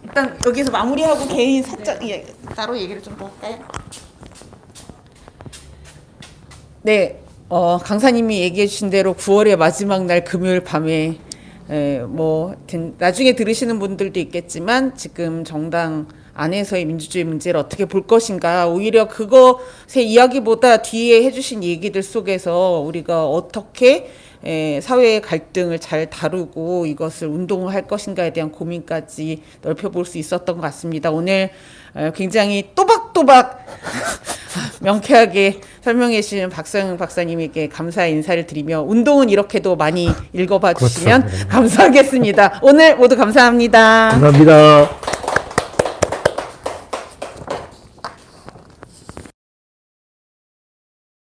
일단 여기서 마무리하고 개인 사적 따로 얘기를 좀 더 할까요? 네, 강사님이 얘기해 주신 대로 9월의 마지막 날 금요일 밤에 나중에 들으시는 분들도 있겠지만 지금 정당 안에서의 민주주의 문제를 어떻게 볼 것인가, 오히려 그것의 이야기보다 뒤에 해주신 얘기들 속에서 우리가 어떻게 사회의 갈등을 잘 다루고 이것을 운동할 것인가에 대한 고민까지 넓혀볼 수 있었던 것 같습니다. 오늘 굉장히 또박또박 명쾌하게 설명해 주신 박서영 박사님에게 감사의 인사를 드리며 운동은 이렇게도 많이 읽어봐 주시면 그렇죠. 감사하겠습니다. 오늘 모두 감사합니다. 감사합니다.